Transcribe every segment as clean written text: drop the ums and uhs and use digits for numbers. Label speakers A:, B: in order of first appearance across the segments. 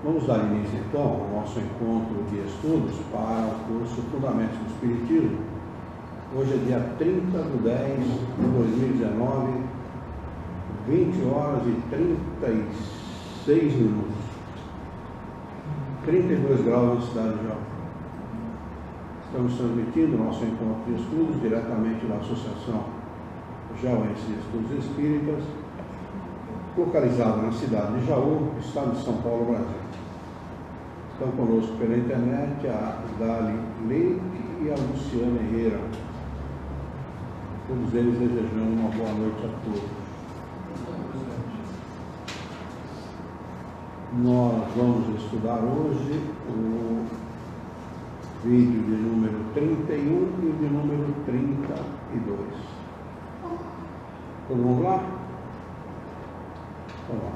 A: Vamos dar início então ao nosso encontro de estudos para o curso Fundamentos do Espiritismo. Hoje é dia 30 de 10 de 2019, 20 horas e 36 minutos. 32 graus na cidade de Jaume. Estamos transmitindo o nosso encontro de estudos diretamente da Associação Jauense de Estudos Espíritas, localizada na cidade de Jaú, estado de São Paulo, Brasil. Estão conosco pela internet a Dali Leite e a Luciana Herrera. Todos eles desejando uma boa noite a todos. Nós vamos estudar hoje o vídeo de número 31 e de número 32. Todo mundo lá? Vamos lá.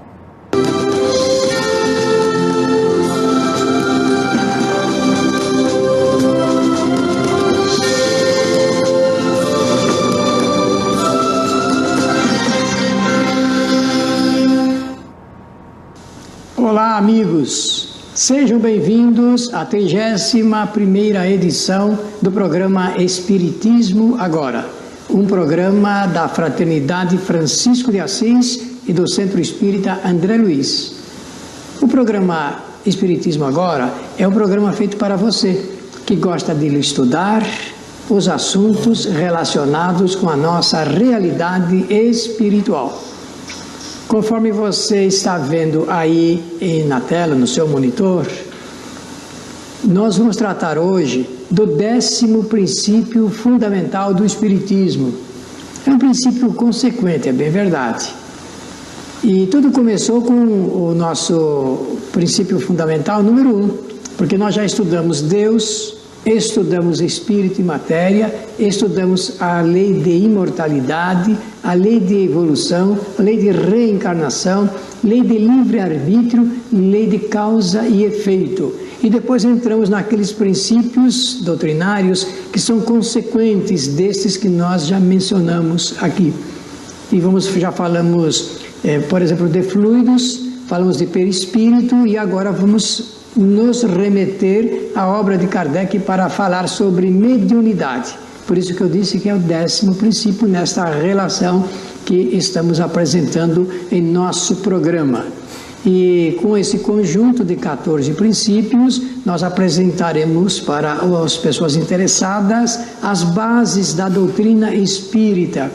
B: Olá, amigos! Sejam bem-vindos à 31ª edição do programa Espiritismo Agora, um programa da Fraternidade Francisco de Assis e do Centro Espírita André Luiz. O programa Espiritismo Agora é um programa feito para você que gosta de estudar os assuntos relacionados com a nossa realidade espiritual. Conforme você está vendo aí na tela, no seu monitor, nós vamos tratar hoje do 10º princípio fundamental do Espiritismo. É um princípio consequente, é bem verdade. E tudo começou com o nosso princípio fundamental número 1, porque nós já estudamos Deus, estudamos Espírito e Matéria, estudamos a lei de imortalidade, a lei de evolução, a lei de reencarnação, lei de livre-arbítrio, lei de causa e efeito. E depois entramos naqueles princípios doutrinários que são consequentes destes que nós já mencionamos aqui. E já falamos, por exemplo, de fluidos, falamos de perispírito e agora vamos nos remeter à obra de Kardec para falar sobre mediunidade. Por isso que eu disse que é o 10º princípio nesta relação que estamos apresentando em nosso programa. E com esse conjunto de 14 princípios, nós apresentaremos para as pessoas interessadas as bases da doutrina espírita.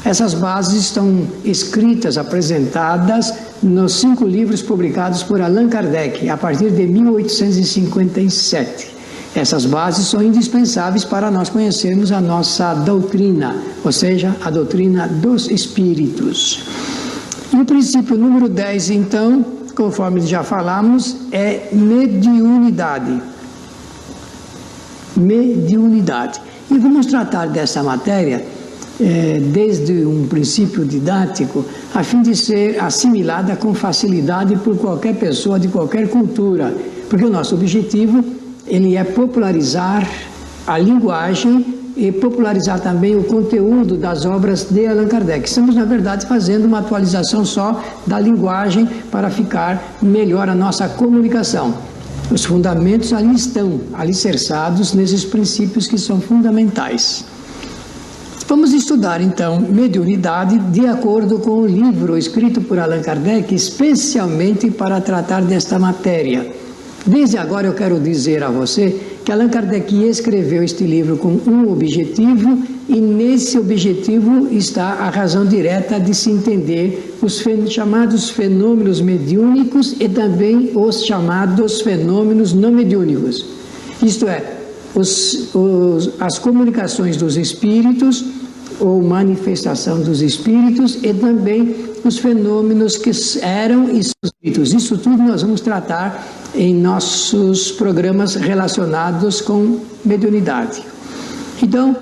B: Essas bases estão escritas, apresentadas nos 5 livros publicados por Allan Kardec, a partir de 1857. Essas bases são indispensáveis para nós conhecermos a nossa doutrina, ou seja, a doutrina dos espíritos. E o princípio número 10, então, conforme já falamos, é mediunidade. Mediunidade. E vamos tratar dessa matéria desde um princípio didático, a fim de ser assimilada com facilidade por qualquer pessoa de qualquer cultura, porque o nosso objetivo ele é popularizar a linguagem e popularizar também o conteúdo das obras de Allan Kardec. Estamos, na verdade, fazendo uma atualização só da linguagem para ficar melhor a nossa comunicação. Os fundamentos ali estão alicerçados nesses princípios que são fundamentais. Vamos estudar, então, mediunidade de acordo com o livro escrito por Allan Kardec, especialmente para tratar desta matéria. Desde agora eu quero dizer a você que Allan Kardec escreveu este livro com um objetivo e nesse objetivo está a razão direta de se entender os chamados fenômenos mediúnicos e também os chamados fenômenos não mediúnicos. Isto é, as comunicações dos espíritos ou manifestação dos espíritos e também os fenômenos que eram espíritos. Isso tudo nós vamos tratar em nossos programas relacionados com mediunidade. Então,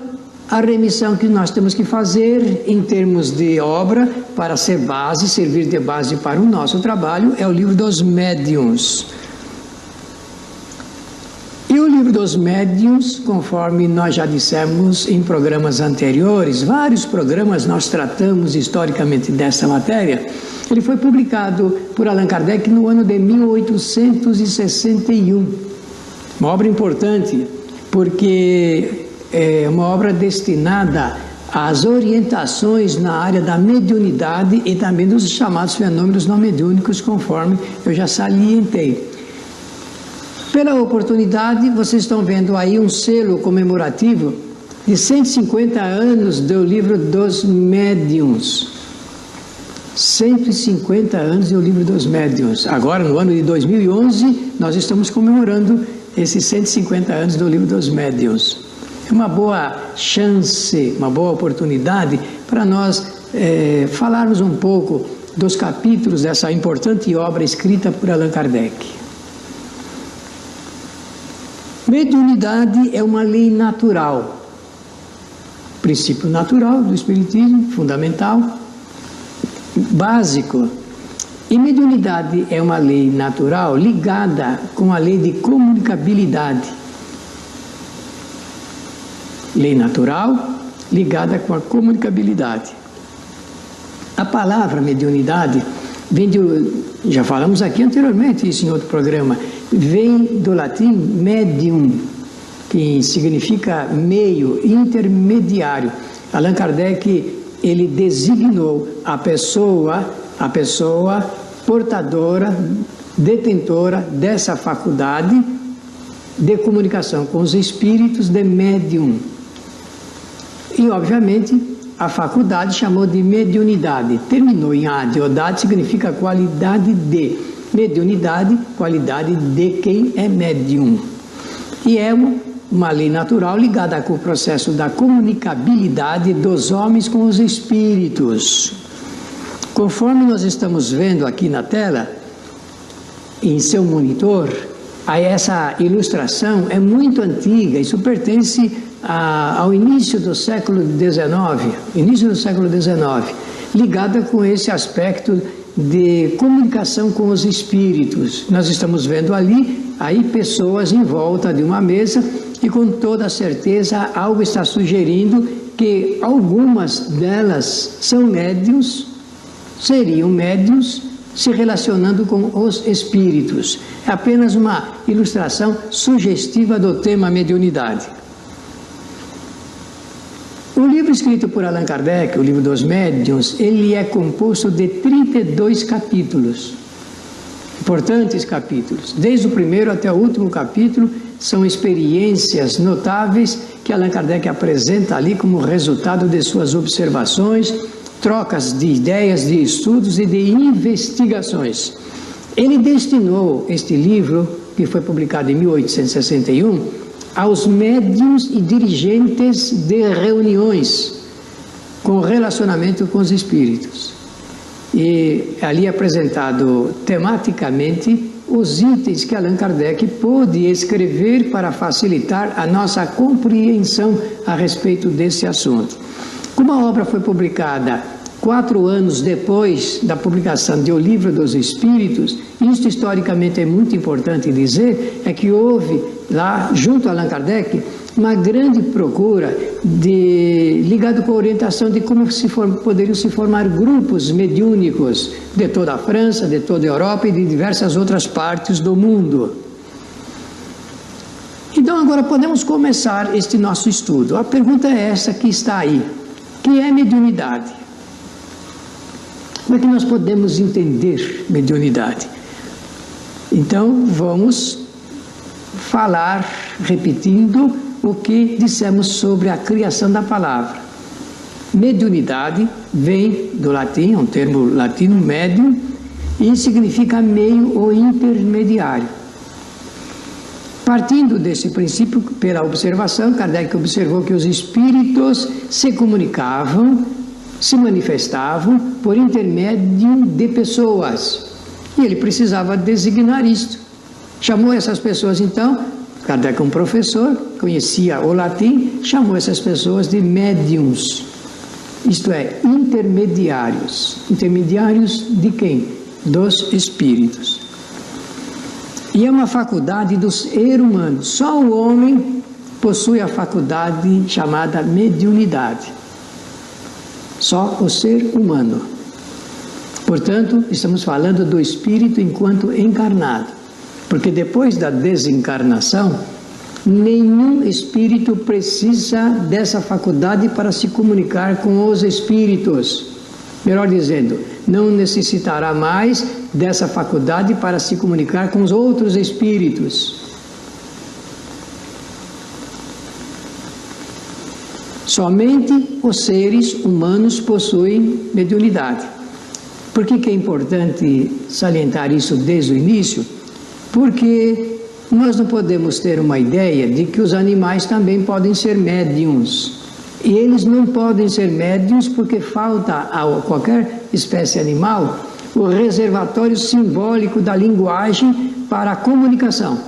B: a remissão que nós temos que fazer em termos de obra para ser base, servir de base para o nosso trabalho, é o livro dos médiuns. E o livro livro dos médiuns, conforme nós já dissemos em programas anteriores, vários programas nós tratamos historicamente dessa matéria. Ele foi publicado por Allan Kardec no ano de 1861. Uma obra importante, porque é uma obra destinada às orientações na área da mediunidade e também dos chamados fenômenos não mediúnicos, conforme eu já salientei. Pela oportunidade, vocês estão vendo aí um selo comemorativo de 150 anos do livro dos médiuns. 150 anos do livro dos médiuns. Agora, no ano de 2011, nós estamos comemorando esses 150 anos do livro dos médiuns. É uma boa chance, uma boa oportunidade para nós falarmos um pouco dos capítulos dessa importante obra escrita por Allan Kardec. Mediunidade é uma lei natural, princípio natural do Espiritismo, fundamental, básico. E mediunidade é uma lei natural ligada com a lei de comunicabilidade. Lei natural ligada com a comunicabilidade. A palavra mediunidade vem já falamos aqui anteriormente isso em outro programa, vem do latim medium, que significa meio, intermediário. Allan Kardec, ele designou a pessoa portadora, detentora dessa faculdade de comunicação com os espíritos de médium. E, obviamente, a faculdade chamou de mediunidade. Terminou em adiodade, significa qualidade de. Mediunidade, qualidade de quem é médium. E é uma lei natural ligada com o processo da comunicabilidade dos homens com os espíritos. Conforme nós estamos vendo aqui na tela, em seu monitor, essa ilustração é muito antiga, isso pertence ao início do século XIX, ligada com esse aspecto de comunicação com os espíritos. Nós estamos vendo aí pessoas em volta de uma mesa e com toda certeza algo está sugerindo que algumas delas são médiuns, seriam médiuns se relacionando com os espíritos. É apenas uma ilustração sugestiva do tema mediunidade. O livro escrito por Allan Kardec, o livro dos médiuns, ele é composto de 32 capítulos, importantes capítulos. Desde o primeiro até o último capítulo, são experiências notáveis que Allan Kardec apresenta ali como resultado de suas observações, trocas de ideias, de estudos e de investigações. Ele destinou este livro, que foi publicado em 1861, aos médiuns e dirigentes de reuniões com relacionamento com os espíritos. E ali apresentado tematicamente os itens que Allan Kardec pôde escrever para facilitar a nossa compreensão a respeito desse assunto. Como a obra foi publicada 4 anos depois da publicação do Livro dos Espíritos, isto historicamente é muito importante dizer, é que houve lá, junto a Allan Kardec, uma grande procura ligado com a orientação de como poderiam se formar grupos mediúnicos de toda a França, de toda a Europa e de diversas outras partes do mundo. Então agora podemos começar este nosso estudo. A pergunta é essa que está aí. O que é mediunidade? Como é que nós podemos entender mediunidade? Então vamos falar, repetindo o que dissemos sobre a criação da palavra. Mediunidade vem do latim, é um termo latino, medium, e significa meio ou intermediário. Partindo desse princípio, pela observação, Kardec observou que os espíritos se comunicavam, se manifestavam por intermédio de pessoas. E ele precisava designar isto. Chamou essas pessoas, então, Kardec é um professor, conhecia o latim, chamou essas pessoas de médiuns. Isto é, intermediários. Intermediários de quem? Dos espíritos. E é uma faculdade do ser humano. Só o homem possui a faculdade chamada mediunidade. Só o ser humano. Portanto, estamos falando do espírito enquanto encarnado. Porque depois da desencarnação, nenhum espírito precisa dessa faculdade para se comunicar com os espíritos. Melhor dizendo, não necessitará mais dessa faculdade para se comunicar com os outros espíritos. Somente os seres humanos possuem mediunidade. Por que é importante salientar isso desde o início? Porque nós não podemos ter uma ideia de que os animais também podem ser médiums. E eles não podem ser médiums porque falta a qualquer espécie animal o reservatório simbólico da linguagem para a comunicação.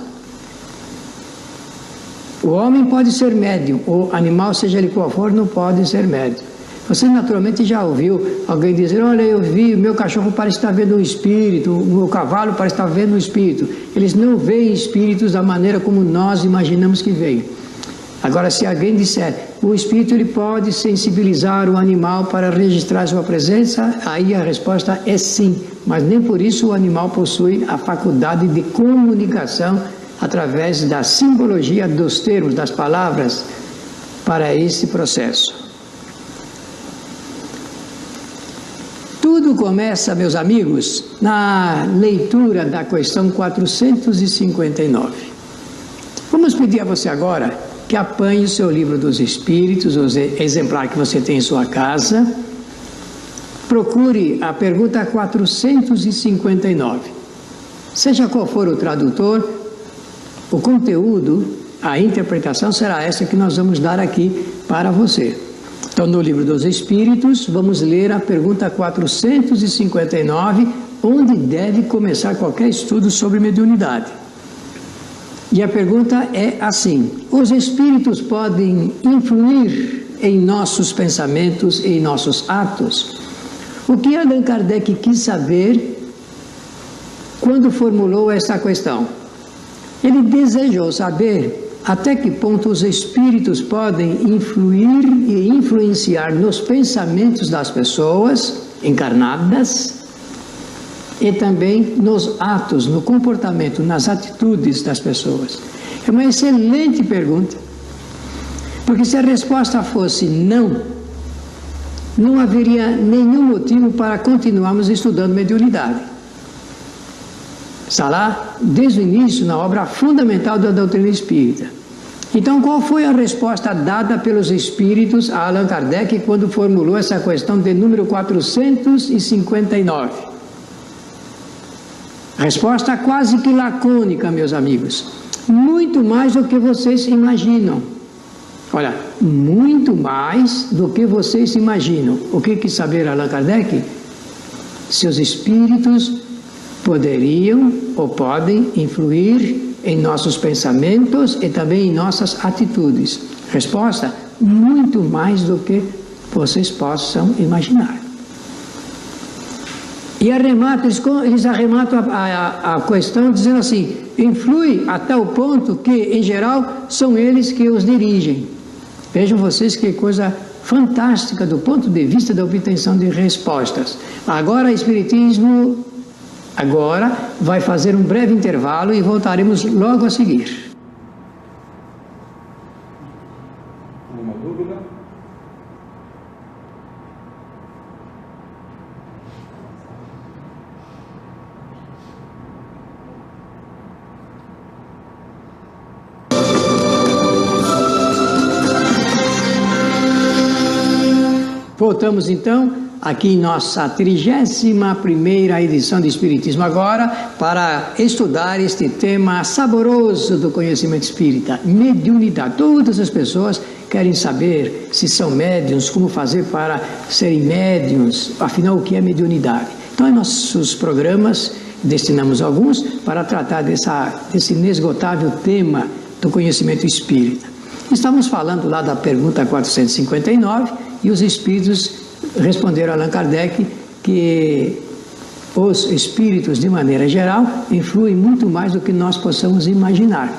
B: O homem pode ser médium, o animal, seja ele qual for, não pode ser médium. Você naturalmente já ouviu alguém dizer: olha, eu vi, o meu cachorro parece estar vendo um espírito, o meu cavalo parece estar vendo um espírito. Eles não veem espíritos da maneira como nós imaginamos que veem. Agora, se alguém disser, o espírito ele pode sensibilizar o animal para registrar sua presença, aí a resposta é sim, mas nem por isso o animal possui a faculdade de comunicação através da simbologia dos termos, das palavras, para esse processo. Tudo começa, meus amigos, na leitura da questão 459. Vamos pedir a você agora que apanhe o seu livro dos Espíritos, o exemplar que você tem em sua casa. Procure a pergunta 459. Seja qual for o tradutor, o conteúdo, a interpretação será essa que nós vamos dar aqui para você. Então, no livro dos Espíritos, vamos ler a pergunta 459, onde deve começar qualquer estudo sobre mediunidade. E a pergunta é assim: os espíritos podem influir em nossos pensamentos e em nossos atos? O que Allan Kardec quis saber quando formulou esta questão? Ele desejou saber até que ponto os espíritos podem influir e influenciar nos pensamentos das pessoas encarnadas e também nos atos, no comportamento, nas atitudes das pessoas. É uma excelente pergunta, porque se a resposta fosse não, não haveria nenhum motivo para continuarmos estudando mediunidade. Está lá desde o início na obra fundamental da doutrina espírita. Então, qual foi a resposta dada pelos espíritos a Allan Kardec quando formulou essa questão de número 459? Resposta quase que lacônica, meus amigos. Muito mais do que vocês imaginam. Olha, muito mais do que vocês imaginam. O que quis saber Allan Kardec? Se os espíritos poderiam ou podem influir em nossos pensamentos e também em nossas atitudes. Resposta: muito mais do que vocês possam imaginar. E eles arrematam a questão dizendo assim: influi até o ponto que, em geral, são eles que os dirigem. Vejam vocês que coisa fantástica do ponto de vista da obtenção de respostas. Agora, o Espiritismo vai fazer um breve intervalo e voltaremos logo a seguir.
A: Alguma dúvida?
B: Voltamos então aqui em nossa 31ª edição de Espiritismo Agora para estudar este tema saboroso do conhecimento espírita, mediunidade. Todas as pessoas querem saber se são médiuns, como fazer para serem médiuns, afinal o que é mediunidade. Então em nossos programas destinamos alguns para tratar desse inesgotável tema do conhecimento espírita. Estamos falando lá da pergunta 459 e os espíritos responderam a Allan Kardec que os espíritos, de maneira geral, influem muito mais do que nós possamos imaginar.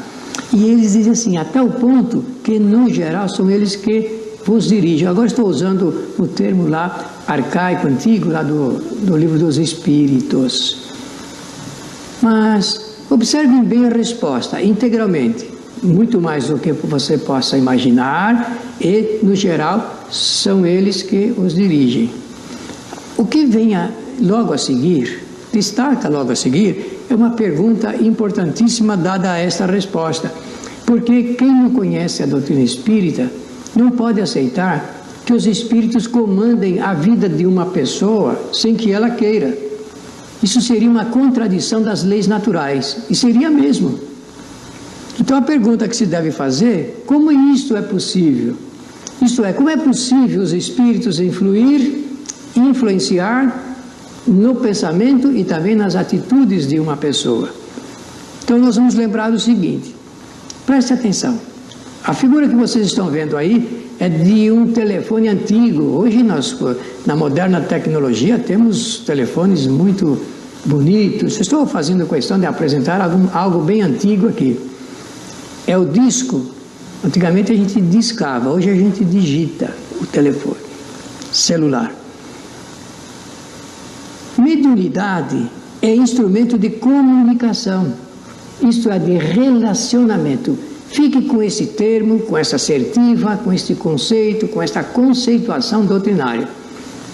B: E eles dizem assim, até o ponto que, no geral, são eles que vos dirigem. Agora estou usando o termo lá, arcaico, antigo, lá do livro dos Espíritos. Mas observem bem a resposta, integralmente. Muito mais do que você possa imaginar e, no geral, são eles que os dirigem. O que vem logo a seguir, destaca logo a seguir, é uma pergunta importantíssima dada a esta resposta. Porque quem não conhece a doutrina espírita não pode aceitar que os espíritos comandem a vida de uma pessoa sem que ela queira. Isso seria uma contradição das leis naturais, e seria mesmo. Então a pergunta que se deve fazer, como isto é possível? Isto é, como é possível os espíritos influenciar no pensamento e também nas atitudes de uma pessoa? Então nós vamos lembrar do seguinte, preste atenção, a figura que vocês estão vendo aí é de um telefone antigo. Hoje nós, na moderna tecnologia, temos telefones muito bonitos. Estou fazendo questão de apresentar algo bem antigo aqui. É o disco. Antigamente a gente discava, hoje a gente digita o telefone celular. Mediunidade é instrumento de comunicação, isto é, de relacionamento. Fique com esse termo, com essa assertiva, com este conceito, com esta conceituação doutrinária.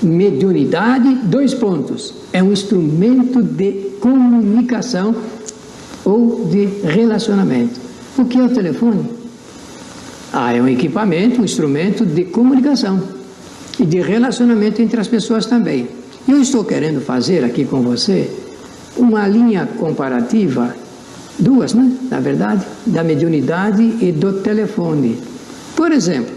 B: Mediunidade, 2 pontos, é um instrumento de comunicação ou de relacionamento. O que é o telefone? É um equipamento, um instrumento de comunicação e de relacionamento entre as pessoas também. Eu estou querendo fazer aqui com você uma linha comparativa, 2, né? Na verdade, da mediunidade e do telefone. Por exemplo,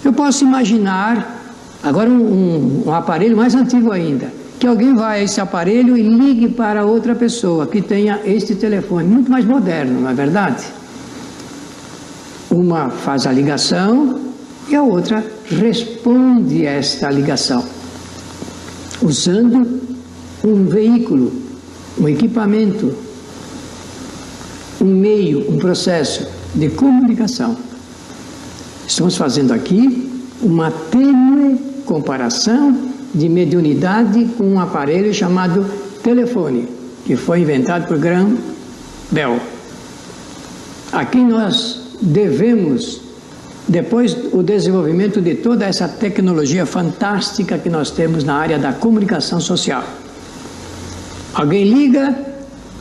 B: eu posso imaginar, agora um aparelho mais antigo ainda, que alguém vai a esse aparelho e ligue para outra pessoa que tenha este telefone, muito mais moderno, não é verdade? Uma faz a ligação e a outra responde a esta ligação, usando um veículo, um equipamento, um meio, um processo de comunicação. Estamos fazendo aqui uma tênue comparação de mediunidade com um aparelho chamado telefone, que foi inventado por Graham Bell. A quem nós devemos, depois o desenvolvimento de toda essa tecnologia fantástica que nós temos na área da comunicação social. Alguém liga,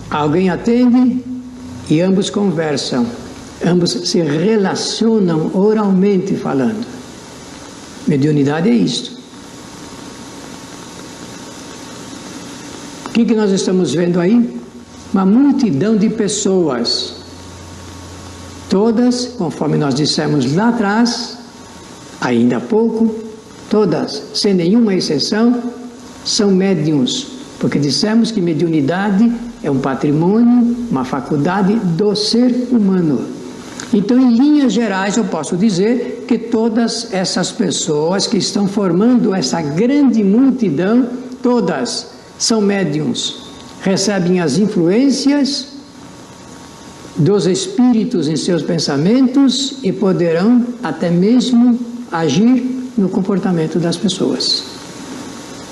B: alguém atende e ambos conversam, ambos se relacionam oralmente falando. Mediunidade é isto. O que nós estamos vendo aí? Uma multidão de pessoas, todas, conforme nós dissemos lá atrás, ainda há pouco, todas, sem nenhuma exceção, são médiuns, porque dissemos que mediunidade é um patrimônio, uma faculdade do ser humano. Então, em linhas gerais, eu posso dizer que todas essas pessoas que estão formando essa grande multidão, todas são médiuns, recebem as influências dos espíritos em seus pensamentos e poderão até mesmo agir no comportamento das pessoas.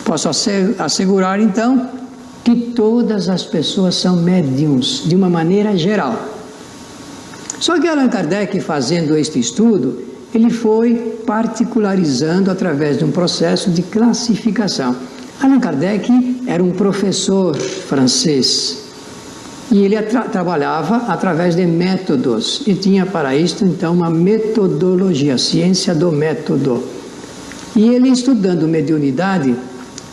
B: Posso assegurar, então, que todas as pessoas são médiuns, de uma maneira geral. Só que Allan Kardec, fazendo este estudo, ele foi particularizando através de um processo de classificação. Allan Kardec era um professor francês e ele trabalhava através de métodos e tinha para isto então uma metodologia, a ciência do método. E ele, estudando mediunidade,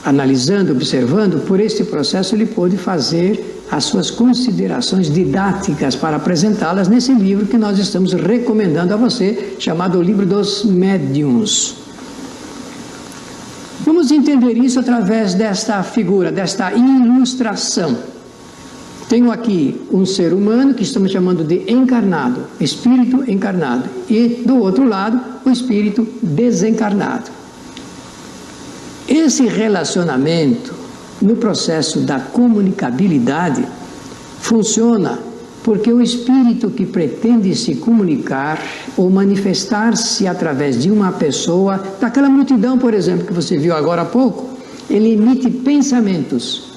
B: analisando, observando, por este processo ele pôde fazer as suas considerações didáticas para apresentá-las nesse livro que nós estamos recomendando a você, chamado O Livro dos Médiuns. Vamos entender isso através desta figura, desta ilustração. Tenho aqui um ser humano que estamos chamando de encarnado, espírito encarnado, e do outro lado, o espírito desencarnado. Esse relacionamento no processo da comunicabilidade funciona porque o espírito que pretende se comunicar ou manifestar-se através de uma pessoa, daquela multidão, por exemplo, que você viu agora há pouco, ele emite pensamentos.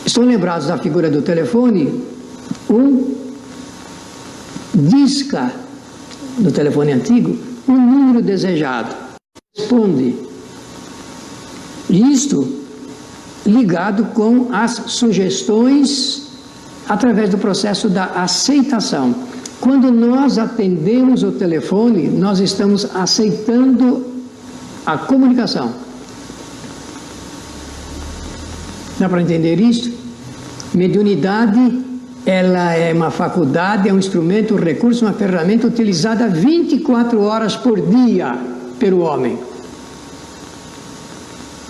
B: Estão lembrados da figura do telefone? Um disca, no telefone antigo, um número desejado. Responde. Isto ligado com as sugestões através do processo da aceitação. Quando nós atendemos o telefone, nós estamos aceitando a comunicação. Dá para entender isso? Mediunidade, ela é uma faculdade, é um instrumento, um recurso, uma ferramenta utilizada 24 horas por dia pelo homem,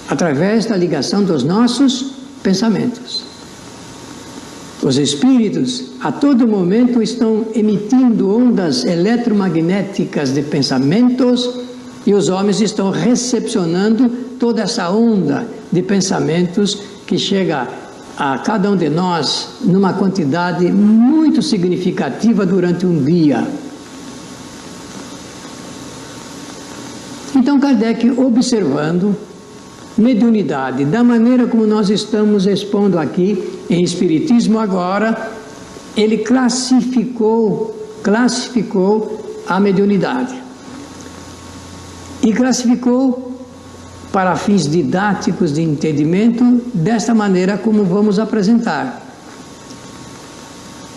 B: através da ligação dos nossos pensamentos. Os espíritos, a todo momento, estão emitindo ondas eletromagnéticas de pensamentos e os homens estão recepcionando toda essa onda de pensamentos que chega a cada um de nós numa quantidade muito significativa durante um dia. Então Kardec, observando mediunidade da maneira como nós estamos expondo aqui em Espiritismo Agora, ele classificou a mediunidade e classificou para fins didáticos de entendimento desta maneira como vamos apresentar,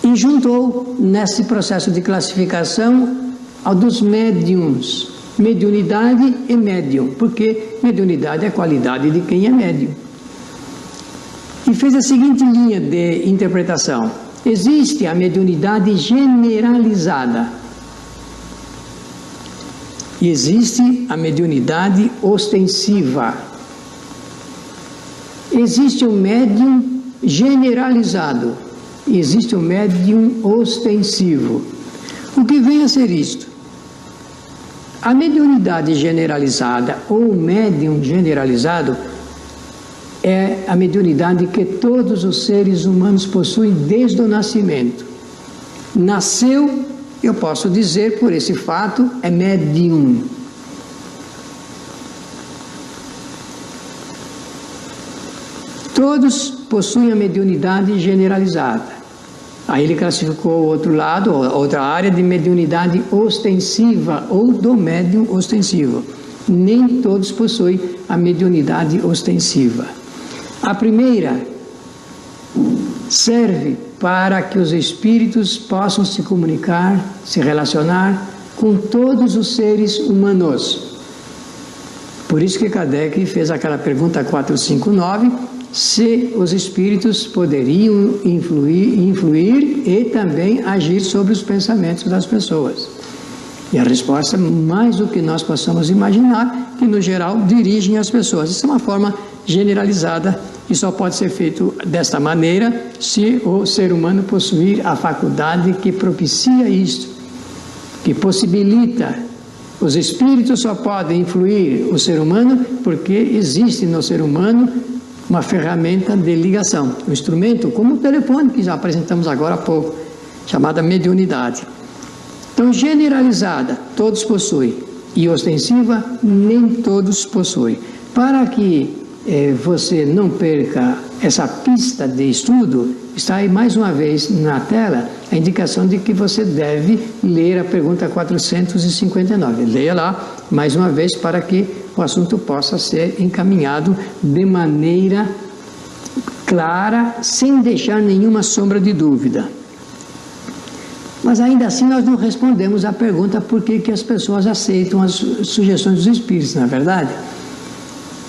B: e juntou nesse processo de classificação ao dos médiums, mediunidade e médium, porque mediunidade é a qualidade de quem é médium. E fez a seguinte linha de interpretação: existe a mediunidade generalizada e existe a mediunidade ostensiva. Existe o médium generalizado e existe o médium ostensivo. O que vem a ser isto? A mediunidade generalizada ou o médium generalizado é a mediunidade que todos os seres humanos possuem desde o nascimento. Nasceu, eu posso dizer por esse fato, é médium. Todos possuem a mediunidade generalizada. Aí ele classificou o outro lado, outra área de mediunidade ostensiva ou do médium ostensivo. Nem todos possuem a mediunidade ostensiva. A primeira serve para que os espíritos possam se comunicar, se relacionar com todos os seres humanos. Por isso que Kardec fez aquela pergunta 459, se os espíritos poderiam influir e também agir sobre os pensamentos das pessoas. E a resposta, mais do que nós possamos imaginar, que no geral dirigem as pessoas. Isso é uma forma generalizada e só pode ser feito desta maneira se o ser humano possuir a faculdade que propicia isto, que possibilita. Os espíritos só podem influir o ser humano porque existe no ser humano uma ferramenta de ligação, um instrumento como o telefone que já apresentamos agora há pouco, chamada mediunidade. Então, generalizada, todos possuem, e ostensiva, nem todos possuem. Para que você não perca essa pista de estudo, está aí mais uma vez na tela a indicação de que você deve ler a pergunta 459. Leia lá mais uma vez para que o assunto possa ser encaminhado de maneira clara, sem deixar nenhuma sombra de dúvida. Mas ainda assim nós não respondemos à pergunta por que as pessoas aceitam as sugestões dos espíritos, não é verdade?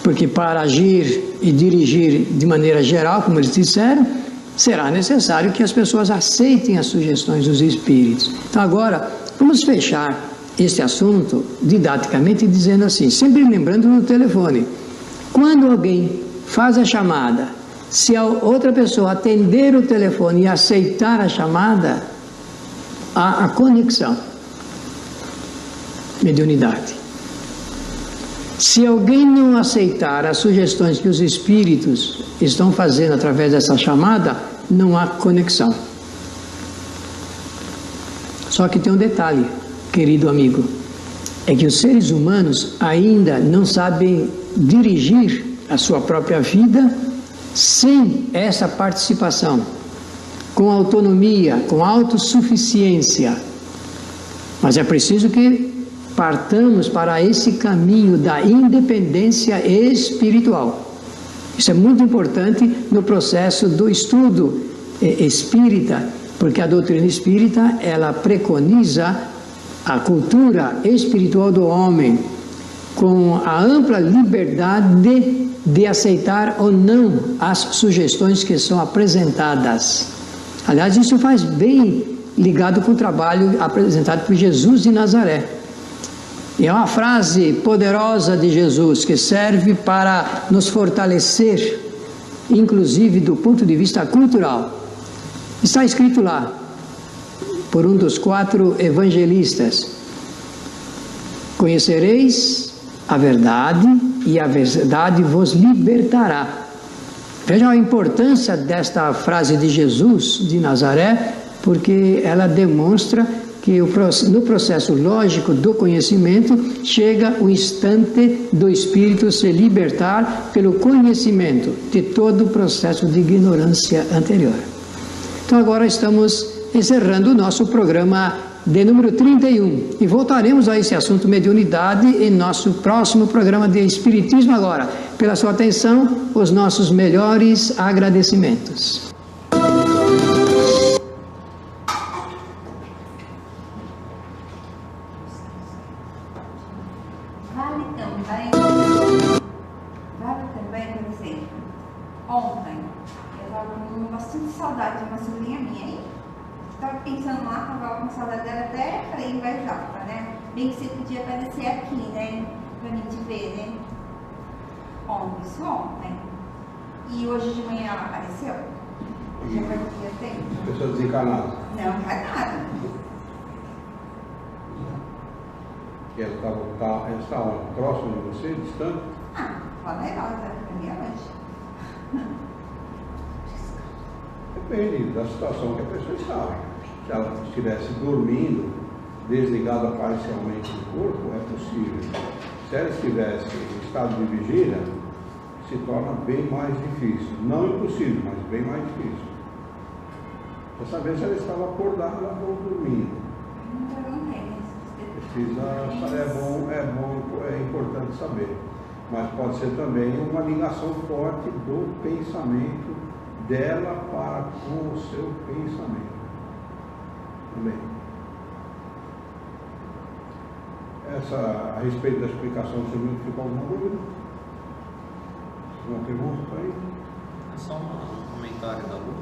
B: Porque para agir e dirigir de maneira geral, como eles disseram, será necessário que as pessoas aceitem as sugestões dos espíritos. Então agora, vamos fechar este assunto didaticamente dizendo assim, sempre lembrando no telefone, quando alguém faz a chamada, se a outra pessoa atender o telefone e aceitar a chamada, há a conexão, mediunidade. Se alguém não aceitar as sugestões que os espíritos estão fazendo através dessa chamada, não há conexão. Só que tem um detalhe, querido amigo, é que os seres humanos ainda não sabem dirigir a sua própria vida sem essa participação, com autonomia, com autossuficiência. Mas é preciso que partamos para esse caminho da independência espiritual. Isso é muito importante no processo do estudo espírita, porque a doutrina espírita, ela preconiza a cultura espiritual do homem com a ampla liberdade de aceitar ou não as sugestões que são apresentadas. Aliás, isso faz bem ligado com o trabalho apresentado por Jesus de Nazaré. E é uma frase poderosa de Jesus que serve para nos fortalecer, inclusive do ponto de vista cultural. Está escrito lá, por um dos 4 evangelistas: conhecereis a verdade e a verdade vos libertará. Vejam a importância desta frase de Jesus de Nazaré, porque ela demonstra que no processo lógico do conhecimento chega o instante do espírito se libertar pelo conhecimento de todo o processo de ignorância anterior. Então agora estamos encerrando o nosso programa de número 31 e voltaremos a esse assunto mediunidade em nosso próximo programa de Espiritismo Agora. Pela sua atenção, os nossos melhores agradecimentos.
C: Vale também, por exemplo, ontem eu estava com bastante saudade de uma sobrinha minha aí. Estava pensando lá, estava com saudade dela, até falei em Varjota, né? Bem que você podia aparecer aqui, né? Pra mim te ver, né? Ontem, isso ontem. E hoje de manhã ela apareceu? Já vai dia tempo?
A: Pessoa desencarnada.
C: Não, encarnada.
A: E ela estava próxima de você, distante?
C: Ah, poderosa, pra mim é longe.
A: Depende da situação que a pessoa estava. Se ela estivesse dormindo, desligada parcialmente do corpo, é possível. Se ela estivesse em estado de vigília, se torna bem mais difícil. Não impossível, mas bem mais difícil. Para saber se ela estava acordada ou dormindo.
C: Não perguntei.
A: É importante saber. Mas pode ser também uma ligação forte do pensamento dela para com o seu pensamento. Também. A respeito da explicação, você viu que ficou alguma dúvida? Alguma pergunta para aí?
D: É só um comentário da Lu.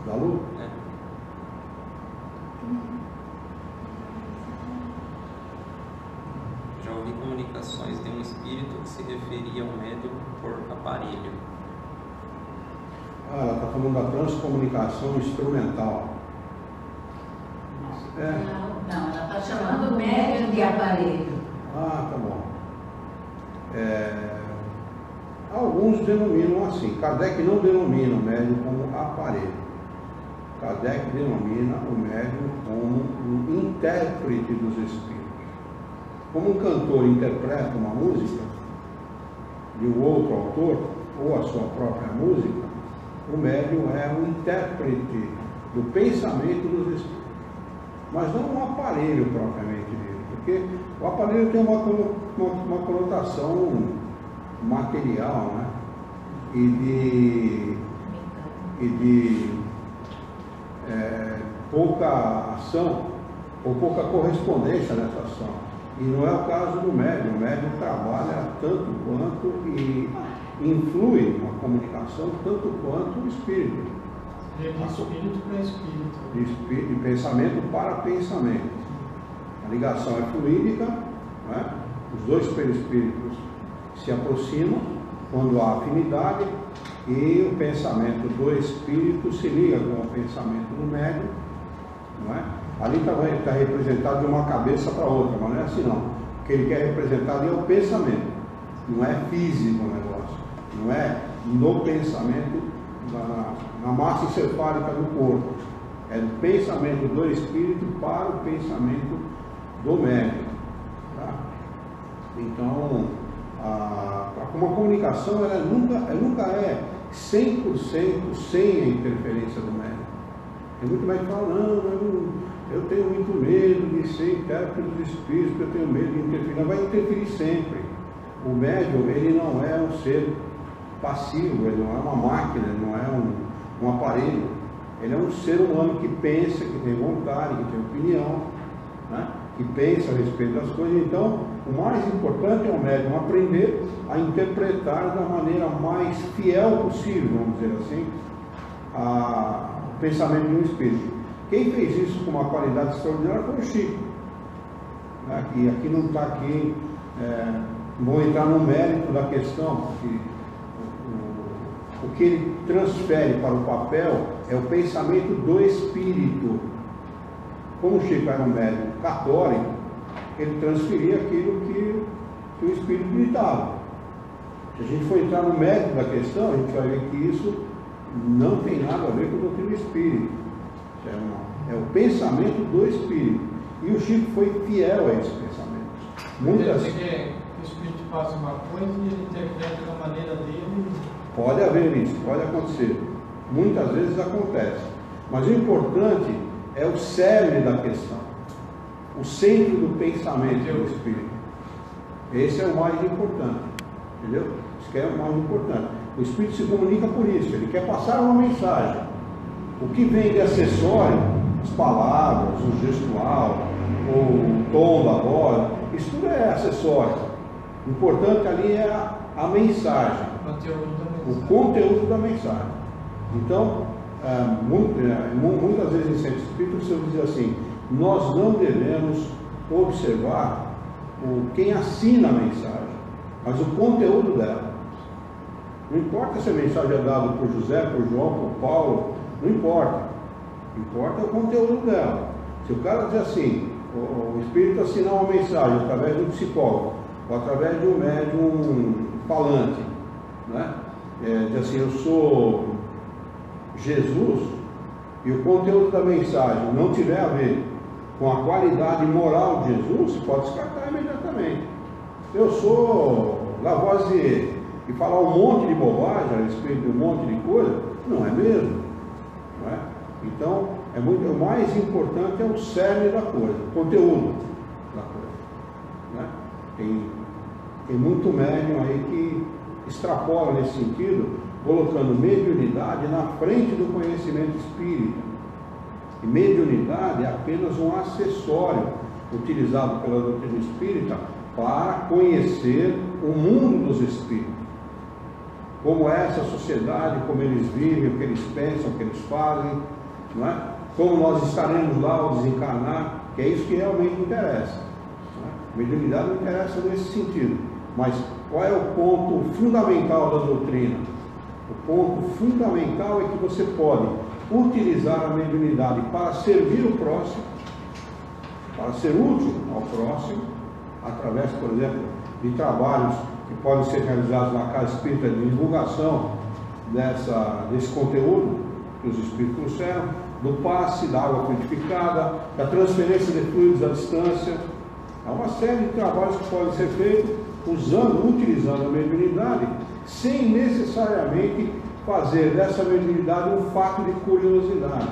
A: Da Lu?
D: É. Já ouvi comunicações de um espírito que se referia ao médium por aparelho.
A: Ela está falando da transcomunicação instrumental.
E: Não, ela está chamando o médium de aparelho.
A: Ah, tá bom. Alguns denominam assim. Kardec não denomina o médium como aparelho. Kardec denomina o médium como um intérprete dos espíritos. Como um cantor interpreta uma música de um outro autor, ou a sua própria música, o médium é um intérprete do pensamento dos espíritos. Mas não um aparelho propriamente dito, porque o aparelho tem uma conotação material, né? E de pouca ação ou pouca correspondência nessa ação. E não é o caso do médium. O médium trabalha tanto quanto e influi na comunicação tanto quanto o espírito.
F: De espírito para espírito.
A: De pensamento para pensamento. A ligação é fluídica, né? Os dois perispíritos se aproximam quando há afinidade e o pensamento do espírito se liga com o pensamento do médium, não é? Ali está representado de uma cabeça para outra, mas não é assim não. que ele quer representar ali é o pensamento, não é físico o negócio, não é no pensamento, na massa encefálica do corpo, é do pensamento do espírito para o pensamento do médium. Tá? Então, uma comunicação ela nunca é 100% sem a interferência do médium. Tem muito médico que fala, não, eu tenho muito medo de ser intérprete dos espíritos, porque eu tenho medo de interferir. Não vai interferir sempre. O médium, ele não é um ser passivo, ele não é uma máquina, ele não é um aparelho. Ele é um ser humano que pensa, que tem vontade, que tem opinião, né? Que pensa a respeito das coisas. Então, o mais importante é o médium aprender a interpretar da maneira mais fiel possível, vamos dizer assim, o pensamento de um espírito. Quem fez isso com uma qualidade extraordinária foi o Chico. Aqui não está aqui, vou entrar no mérito da questão, porque o que ele transfere para o papel é o pensamento do espírito. Como o Chico era um médium católico, ele transferia aquilo que o espírito gritava. Se a gente for entrar no mérito da questão, a gente vai ver que isso não tem nada a ver com a doutrina espírita. É o pensamento do espírito. E o Chico foi fiel a esse pensamento.
F: Quer dizer que o espírito faz uma coisa e ele interpreta da maneira dele.
A: Pode haver isso, pode acontecer. Muitas vezes acontece. Mas o importante é o cerne da questão, o centro do pensamento do espírito. Esse é o mais importante. Entendeu? Isso que é o mais importante. O espírito se comunica por isso, ele quer passar uma mensagem. O que vem de acessório, as palavras, o gestual, o tom da voz, isso tudo é acessório. O importante ali é a mensagem, o conteúdo da mensagem. Então, muitas vezes em centro espírita você diz assim, nós não devemos observar quem assina a mensagem, mas o conteúdo dela. Não importa se a mensagem é dada por José, por João, por Paulo, não importa. Importa o conteúdo dela. Se o cara diz assim, o espírito assinar uma mensagem através de um psicólogo, ou através de um médium falante, né? Diz assim, eu sou Jesus, e o conteúdo da mensagem não tiver a ver com a qualidade moral de Jesus, você pode descartar imediatamente. Eu sou Lavoisier, e falar um monte de bobagem a respeito de um monte de coisa, não é mesmo? Não é? Então, o mais importante é o cerne da coisa, o conteúdo da coisa. Né? Tem muito médium aí que extrapola nesse sentido, colocando mediunidade na frente do conhecimento espírita. E mediunidade é apenas um acessório utilizado pela doutrina espírita para conhecer o mundo dos espíritos. Como é essa sociedade, como eles vivem, o que eles pensam, o que eles fazem, não é? Como nós estaremos lá ao desencarnar, que é isso que realmente interessa. Não é? Mediunidade não interessa nesse sentido, mas qual é o ponto fundamental da doutrina? O ponto fundamental é que você pode utilizar a mediunidade para servir o próximo, para ser útil ao próximo, através, por exemplo, de trabalhos que podem ser realizados na Casa Espírita de divulgação desse conteúdo que os Espíritos trouxeram, do passe da água purificada, da transferência de fluidos à distância. Há uma série de trabalhos que podem ser feitos utilizando a mediunidade, sem necessariamente fazer dessa mediunidade um fato de curiosidade.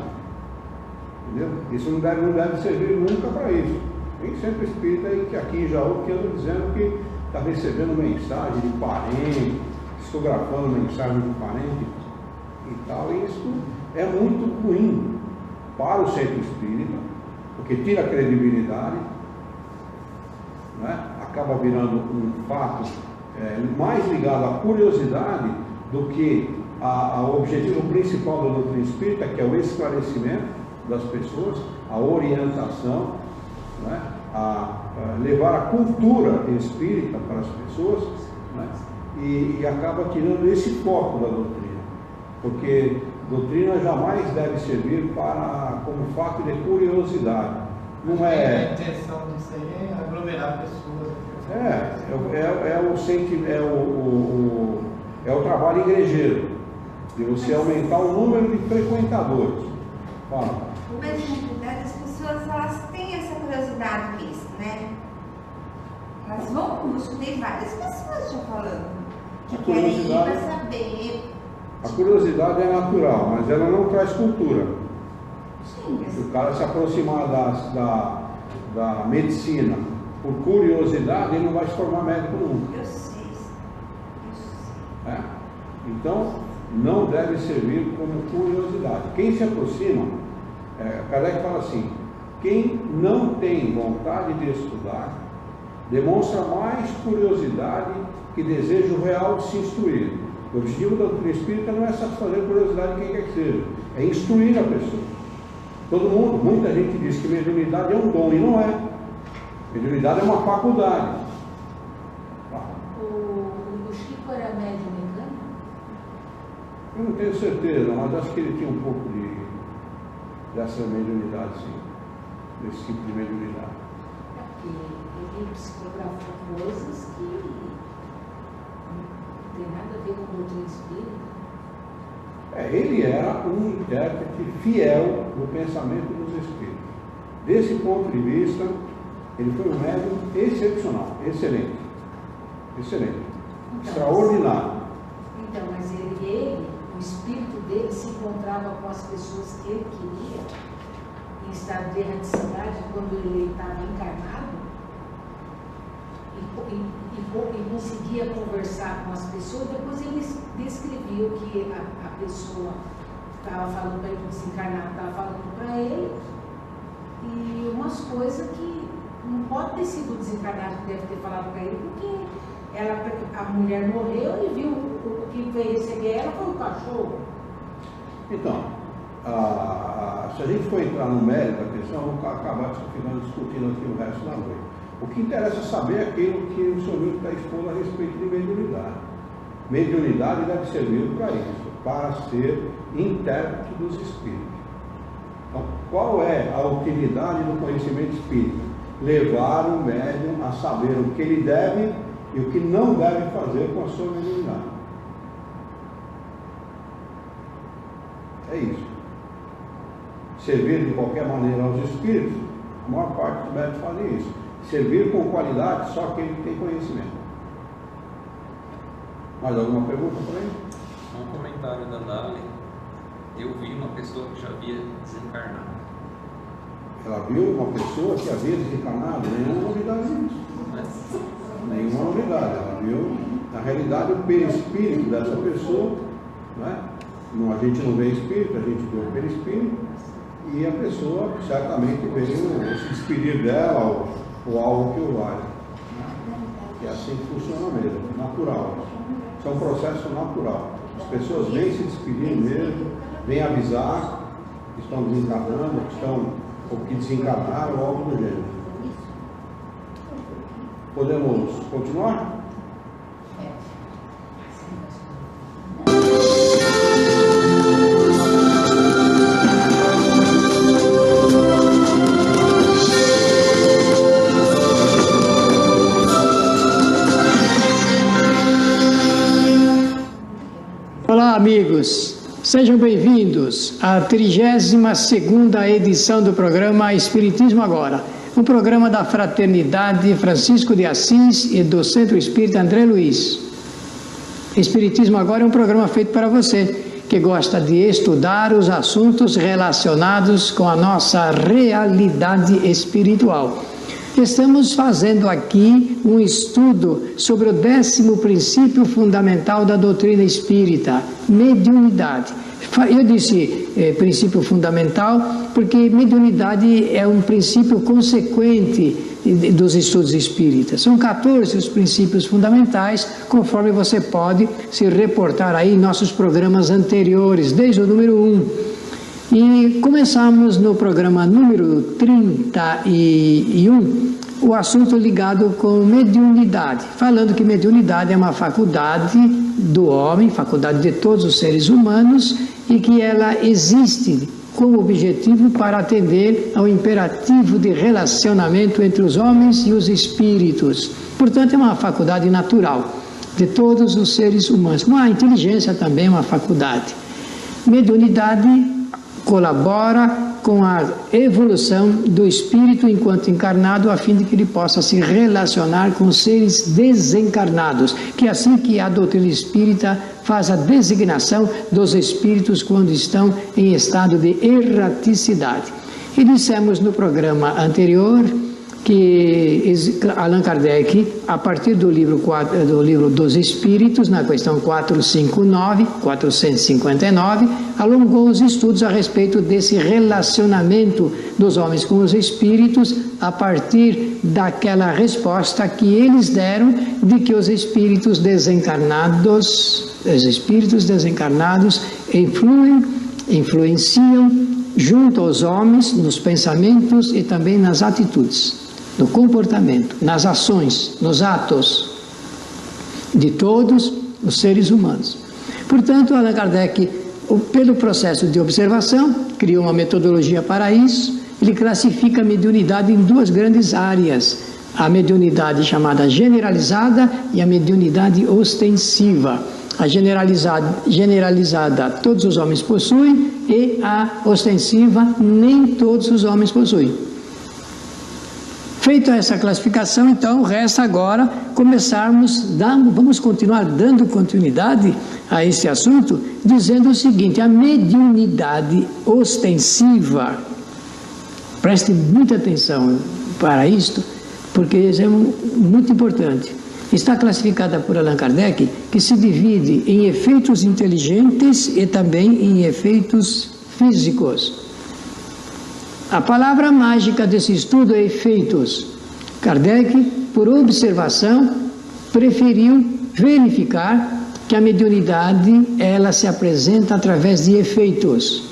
A: Entendeu? Isso não deve servir nunca para isso. Tem sempre espírita aí que aqui já ouve que anda dizendo que está recebendo mensagem de parente, psicografando mensagem de parente e tal, e isso é muito ruim para o centro espírita, porque tira a credibilidade, né? Acaba virando um fato mais ligado à curiosidade do que ao objetivo principal da doutrina espírita, que é o esclarecimento das pessoas, a orientação, né? A levar a cultura espírita para as pessoas, né? E acaba tirando esse foco da doutrina, porque doutrina jamais deve servir como fato de curiosidade, Não
F: A
A: é.
F: intenção disso aí é aglomerar pessoas.
A: É o trabalho igrejeiro, de você aumentar o número de frequentadores. Fala.
C: Mas, na verdade, as pessoas, elas têm essa curiosidade mesmo, né? Elas vão, eu escutei várias pessoas já falando, que
A: A
C: querem ir
A: curiosidade-
C: para saber.
A: A curiosidade é natural, mas ela não traz cultura.
C: Sim,
A: Se o cara se aproximar da medicina por curiosidade, ele não vai se tornar médico nunca.
C: eu sei.
A: Né? Então, não deve servir como curiosidade. Quem se aproxima, Kardec fala assim, quem não tem vontade de estudar, demonstra mais curiosidade que desejo real de se instruir. O objetivo da doutrina espírita não é satisfazer a curiosidade de quem quer que seja, é instruir a pessoa. Muita gente diz que mediunidade é um dom, e não é. Mediunidade é uma faculdade.
E: O Chico era médium mecânico?
A: Eu não tenho certeza, mas acho que ele tinha um pouco dessa mediunidade, sim. Desse tipo de mediunidade.
E: É porque ele psicografou coisas que não tem nada a ver com a doutrina espírita.
A: Ele era um intérprete fiel do pensamento dos espíritos. Desse ponto de vista, ele foi um médium excepcional, excelente, extraordinário.
E: Então, mas o espírito dele se encontrava com as pessoas que ele queria, em estado de erraticidade, quando ele estava encarnado, e conseguia conversar com as pessoas. Depois ele descrevia o que a pessoa estava falando para ele, desencarnado estava falando para ele, e umas coisas que não pode ter sido o desencarnado que deve ter falado para ele, porque a mulher morreu e viu o que veio receber ela foi o cachorro.
A: Então, se a gente for entrar no mérito da questão, vamos acabar discutindo aqui o resto da noite. O que interessa saber é aquilo que o senhor está expondo a respeito de mediunidade. Mediunidade deve servir para isso, para ser intérprete dos espíritos. Então, qual é a utilidade do conhecimento espírita? Levar o médium a saber o que ele deve e o que não deve fazer com a sua mediunidade. É isso. Servir de qualquer maneira aos espíritos, a maior parte dos médicos fazem isso. Servir com qualidade só quem tem conhecimento. Mais alguma pergunta por aí?
D: Um comentário da Dali. Eu vi uma pessoa que já havia desencarnado.
A: Ela viu uma pessoa que havia desencarnado, nenhuma novidade nisso. Nenhuma novidade. Ela viu, na realidade, o perispírito dessa pessoa, né? A gente não vê espírito, a gente vê o perispírito, e a pessoa certamente veio se despedir dela ou algo que o valha. É assim que funciona mesmo, natural. Isso é um processo natural. As pessoas vêm se despedir mesmo, vêm avisar que estão desencarnando, ou que desencarnaram, ou algo do gênero. Podemos continuar?
B: Olá, amigos. Sejam bem-vindos à 32ª edição do programa Espiritismo Agora, um programa da Fraternidade Francisco de Assis e do Centro Espírita André Luiz. Espiritismo Agora é um programa feito para você, que gosta de estudar os assuntos relacionados com a nossa realidade espiritual. Estamos fazendo aqui um estudo sobre o 10º princípio fundamental da doutrina espírita, mediunidade. Eu disse princípio fundamental porque mediunidade é um princípio consequente dos estudos espíritas. São 14 os princípios fundamentais, conforme você pode se reportar aí em nossos programas anteriores, desde o número 1. E começamos no programa número 31, o assunto ligado com mediunidade, falando que mediunidade é uma faculdade do homem, faculdade de todos os seres humanos, e que ela existe com o objetivo para atender ao imperativo de relacionamento entre os homens e os espíritos. Portanto, é uma faculdade natural de todos os seres humanos. Como a inteligência também é uma faculdade. Mediunidade colabora com a evolução do espírito enquanto encarnado, a fim de que ele possa se relacionar com seres desencarnados, que é assim que a doutrina espírita faz a designação dos espíritos quando estão em estado de erraticidade. E dissemos no programa anterior que Allan Kardec, a partir do livro dos Espíritos, na questão 459, alongou os estudos a respeito desse relacionamento dos homens com os espíritos, a partir daquela resposta que eles deram de que os espíritos desencarnados influenciam junto aos homens nos pensamentos e também nas atitudes, no comportamento, nas ações, nos atos de todos os seres humanos. Portanto, Allan Kardec, pelo processo de observação, criou uma metodologia para isso. Ele classifica a mediunidade em duas grandes áreas: a mediunidade chamada generalizada e a mediunidade ostensiva. A generalizada todos os homens possuem, e a ostensiva nem todos os homens possuem. Feita essa classificação, então, resta agora vamos continuar dando continuidade a esse assunto, dizendo o seguinte: a mediunidade ostensiva, preste muita atenção para isto, porque isso é muito importante. Está classificada por Allan Kardec, que se divide em efeitos inteligentes e também em efeitos físicos. A palavra mágica desse estudo é efeitos. Kardec, por observação, preferiu verificar que a mediunidade ela se apresenta através de efeitos,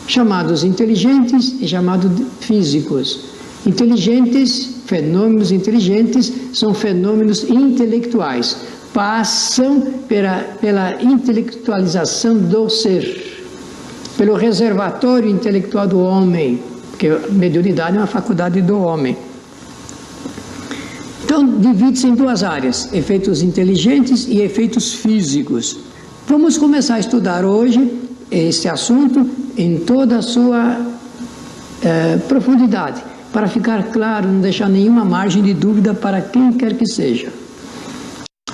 B: chamados inteligentes e chamados físicos. Inteligentes, fenômenos inteligentes, são fenômenos intelectuais, passam pela intelectualização do ser, pelo reservatório intelectual do homem, porque a mediunidade é uma faculdade do homem. Então, divide-se em duas áreas: efeitos inteligentes e efeitos físicos. Vamos começar a estudar hoje este assunto em toda a sua profundidade, para ficar claro, não deixar nenhuma margem de dúvida para quem quer que seja.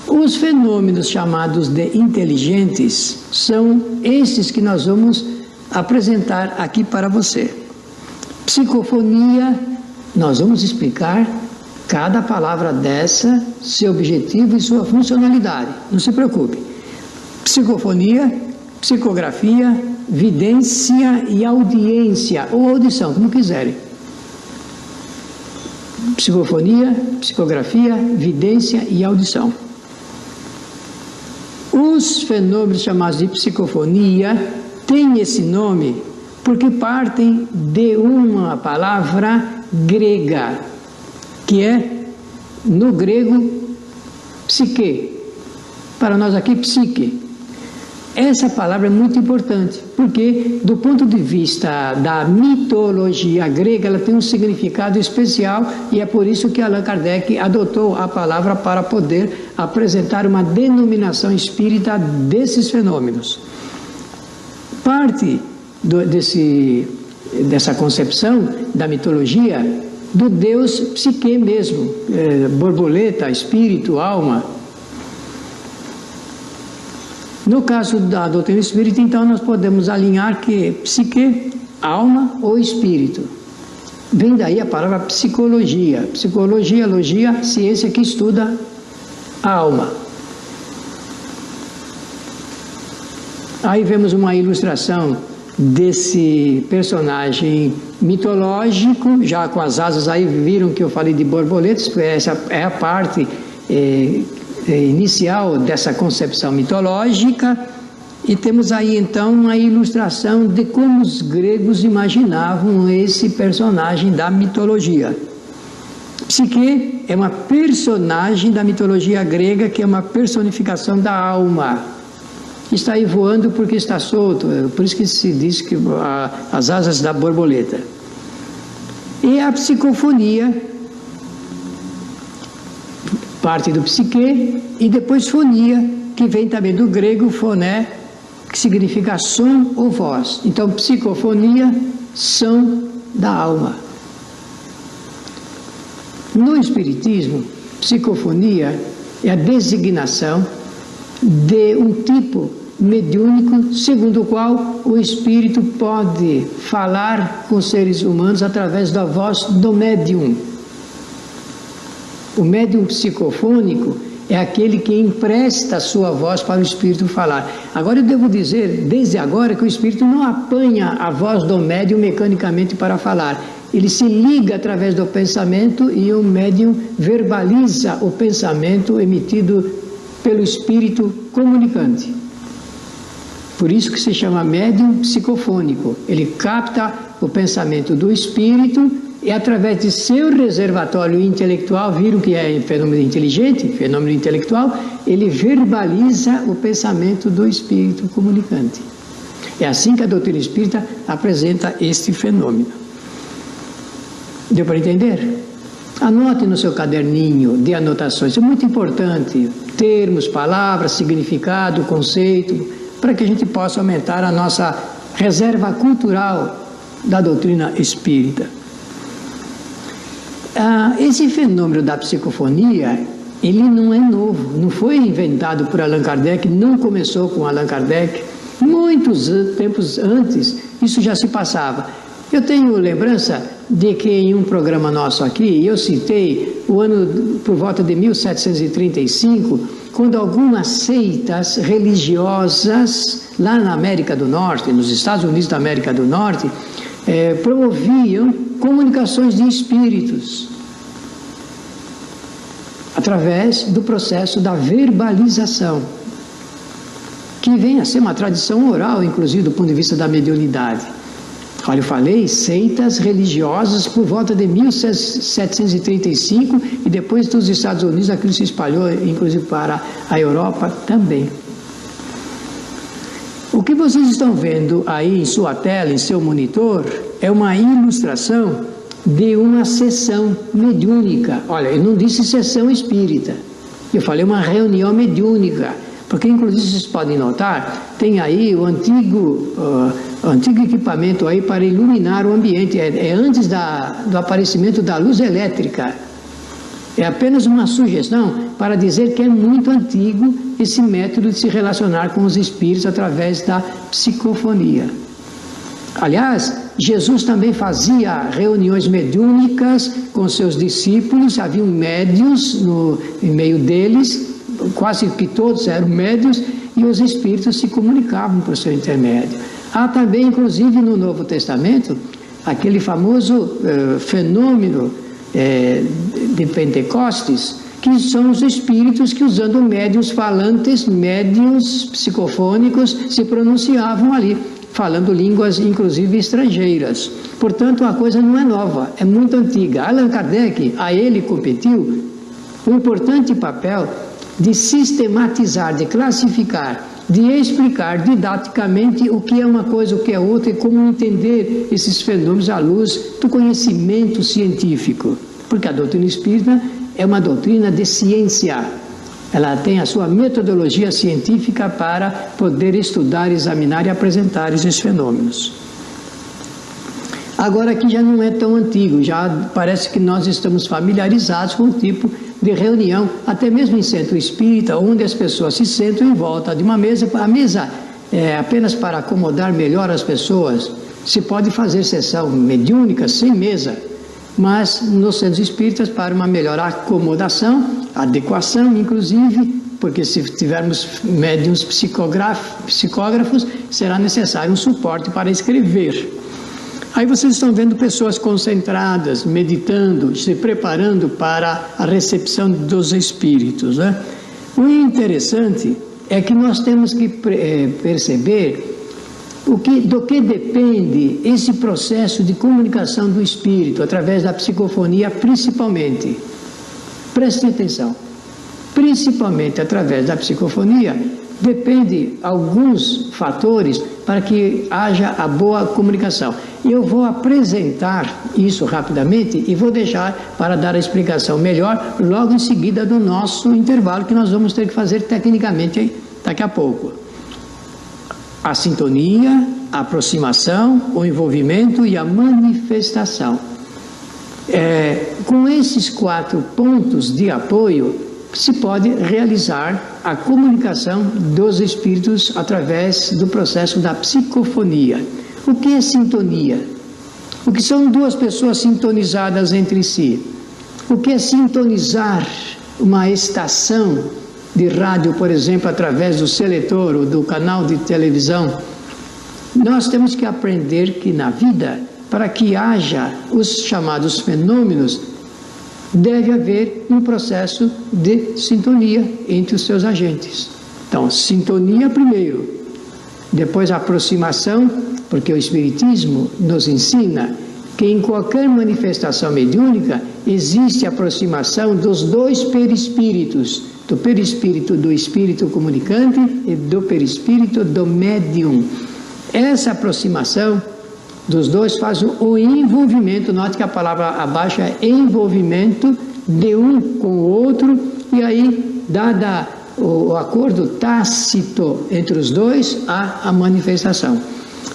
B: Os fenômenos chamados de inteligentes são esses que nós vamos apresentar aqui para você. Psicofonia, nós vamos explicar cada palavra dessa, seu objetivo e sua funcionalidade. Não se preocupe. Psicofonia, psicografia, vidência e audiência, ou audição, como quiserem. Psicofonia, psicografia, vidência e audição. Os fenômenos chamados de psicofonia têm esse nome porque partem de uma palavra grega, que é, no grego, psique. Para nós aqui, psique. Essa palavra é muito importante, porque, do ponto de vista da mitologia grega, ela tem um significado especial, e é por isso que Allan Kardec adotou a palavra para poder apresentar uma denominação espírita desses fenômenos. Parte dessa concepção da mitologia do deus psique mesmo, borboleta, espírito, alma. No caso da doutrina espírita, então, nós podemos alinhar que psique, alma ou espírito. Vem daí a palavra psicologia. Psicologia, logia, ciência que estuda a alma. Aí vemos uma ilustração desse personagem mitológico, já com as asas. Aí viram que eu falei de borboletas, porque essa é a parte inicial dessa concepção mitológica. E temos aí então uma ilustração de como os gregos imaginavam esse personagem da mitologia. Psique é uma personagem da mitologia grega, que é uma personificação da alma. está aí voando porque está solto, por isso que se diz que as asas da borboleta. E a psicofonia, parte do psique, e depois fonia, que vem também do grego foné, que significa som ou voz. Então, psicofonia, som da alma. No Espiritismo, psicofonia é a designação de um tipo mediúnico, segundo o qual o espírito pode falar com seres humanos através da voz do médium. O médium psicofônico é aquele que empresta a sua voz para o espírito falar. Agora eu devo dizer, desde agora, que o espírito não apanha a voz do médium mecanicamente para falar. Ele se liga através do pensamento e o médium verbaliza o pensamento emitido pelo espírito comunicante. Por isso que se chama médium psicofônico. Ele capta o pensamento do espírito e, através de seu reservatório intelectual, viram que é fenômeno inteligente, fenômeno intelectual, ele verbaliza o pensamento do espírito comunicante. É assim que a doutrina espírita apresenta este fenômeno. Deu para entender? Anote no seu caderninho de anotações, é muito importante, termos, palavras, significado, conceito, para que a gente possa aumentar a nossa reserva cultural da doutrina espírita. Esse fenômeno da psicofonia, ele não é novo, não foi inventado por Allan Kardec, não começou com Allan Kardec, muitos tempos antes isso já se passava. Eu tenho lembrança de que em um programa nosso aqui, eu citei o ano por volta de 1735, quando algumas seitas religiosas lá na América do Norte, nos Estados Unidos da América do Norte, promoviam comunicações de espíritos através do processo da verbalização, que vem a ser uma tradição oral, inclusive do ponto de vista da mediunidade. Olha, eu falei seitas religiosas por volta de 1735 e depois dos Estados Unidos aquilo se espalhou, inclusive para a Europa também. O que vocês estão vendo aí em sua tela, em seu monitor, é uma ilustração de uma sessão mediúnica. Olha, eu não disse sessão espírita, eu falei uma reunião mediúnica, porque inclusive vocês podem notar, tem aí o antigo equipamento aí para iluminar o ambiente, é antes do aparecimento da luz elétrica. É apenas uma sugestão para dizer que é muito antigo esse método de se relacionar com os espíritos através da psicofonia. Aliás, Jesus também fazia reuniões mediúnicas com seus discípulos, haviam médiuns em meio deles, quase que todos eram médiuns, e os espíritos se comunicavam por seu intermédio. Há também, inclusive, no Novo Testamento, aquele famoso fenômeno de Pentecostes, que são os espíritos que, usando médiuns falantes, médiuns psicofônicos, se pronunciavam ali, falando línguas, inclusive, estrangeiras. Portanto, a coisa não é nova, é muito antiga. Allan Kardec, a ele competiu um importante papel de sistematizar, de classificar, de explicar didaticamente o que é uma coisa, o que é outra e como entender esses fenômenos à luz do conhecimento científico. Porque a doutrina espírita é uma doutrina de ciência. Ela tem a sua metodologia científica para poder estudar, examinar e apresentar esses fenômenos. Agora aqui já não é tão antigo, já parece que nós estamos familiarizados com o tipo de reunião, até mesmo em centro espírita, onde as pessoas se sentam em volta de uma mesa. A mesa é apenas para acomodar melhor as pessoas. Se pode fazer sessão mediúnica sem mesa, mas nos centros espíritas, para uma melhor acomodação, adequação, inclusive, porque se tivermos médiuns psicógrafos, será necessário um suporte para escrever. Aí vocês estão vendo pessoas concentradas, meditando, se preparando para a recepção dos espíritos, né? O interessante é que nós temos que perceber do que depende esse processo de comunicação do espírito, através da psicofonia, principalmente. Prestem atenção. Principalmente através da psicofonia, depende alguns fatores para que haja a boa comunicação. Eu vou apresentar isso rapidamente e vou deixar para dar a explicação melhor logo em seguida do nosso intervalo, que nós vamos ter que fazer tecnicamente daqui a pouco. A sintonia, a aproximação, o envolvimento e a manifestação. Com esses 4 pontos de apoio, se pode realizar a comunicação dos espíritos através do processo da psicofonia. O que é sintonia? O que são 2 pessoas sintonizadas entre si? O que é sintonizar uma estação de rádio, por exemplo, através do seletor ou do canal de televisão? Nós temos que aprender que na vida, para que haja os chamados fenômenos, deve haver um processo de sintonia entre os seus agentes. Então, sintonia primeiro, depois a aproximação, porque o Espiritismo nos ensina que em qualquer manifestação mediúnica existe a aproximação dos 2 perispíritos, do perispírito do espírito comunicante e do perispírito do médium. Essa aproximação dos 2 faz o envolvimento. Note que a palavra abaixo é envolvimento de um com o outro, e aí, dada o acordo tácito entre os 2, há a manifestação.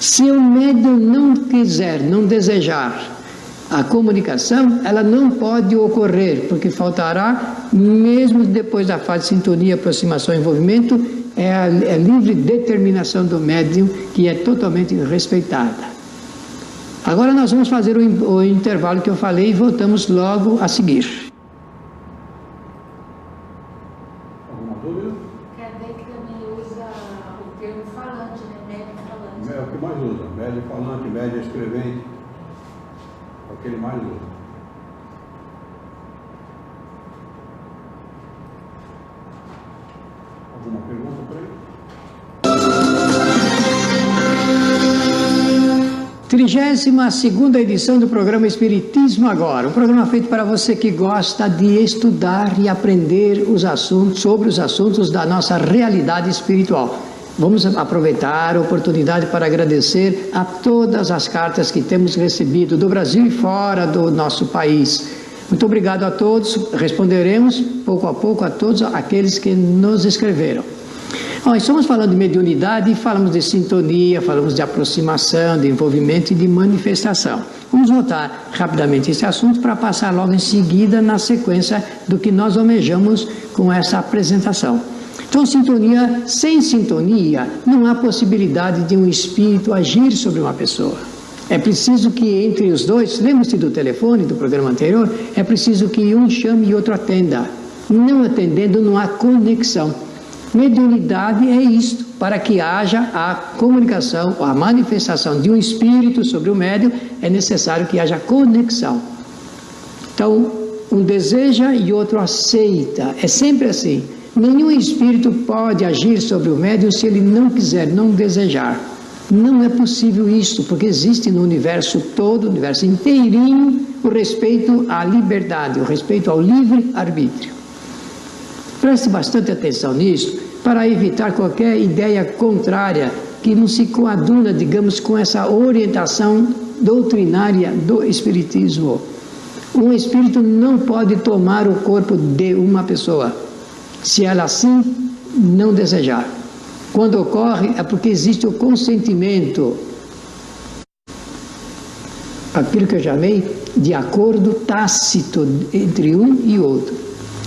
B: Se o médium não quiser, não desejar a comunicação, ela não pode ocorrer, porque faltará, mesmo depois da fase de sintonia, aproximação e envolvimento, é a livre determinação do médium, que é totalmente respeitada. Agora nós vamos fazer o intervalo que eu falei e voltamos logo a seguir.
A: Alguma dúvida?
E: Kardec também usa o termo falante, né? Médium falante.
A: É o que mais usa. Médium falante, médium escrevente. É o que ele mais usa. Alguma pergunta para ele?
B: 32ª edição do programa Espiritismo Agora, um programa feito para você que gosta de estudar e aprender sobre os assuntos da nossa realidade espiritual. Vamos aproveitar a oportunidade para agradecer a todas as cartas que temos recebido do Brasil e fora do nosso país. Muito obrigado a todos, responderemos pouco a pouco a todos aqueles que nos escreveram. Estamos falando de mediunidade e falamos de sintonia, falamos de aproximação, de envolvimento e de manifestação. Vamos voltar rapidamente a esse assunto para passar logo em seguida na sequência do que nós almejamos com essa apresentação. Então, sintonia, sem sintonia, não há possibilidade de um espírito agir sobre uma pessoa. É preciso que entre os 2, lembre-se do telefone do programa anterior, é preciso que um chame e outro atenda. Não atendendo, não há conexão. Mediunidade é isto, para que haja a comunicação, a manifestação de um espírito sobre o médium, é necessário que haja conexão. Então, um deseja e outro aceita, é sempre assim. Nenhum espírito pode agir sobre o médium se ele não quiser, não desejar. Não é possível isso, porque existe no universo todo, o universo inteirinho, o respeito à liberdade, o respeito ao livre-arbítrio. Preste bastante atenção nisso, para evitar qualquer ideia contrária que não se coaduna, digamos, com essa orientação doutrinária do Espiritismo. Um espírito não pode tomar o corpo de uma pessoa, se ela assim não desejar. Quando ocorre, é porque existe o consentimento, aquilo que eu chamei de acordo tácito entre um e outro.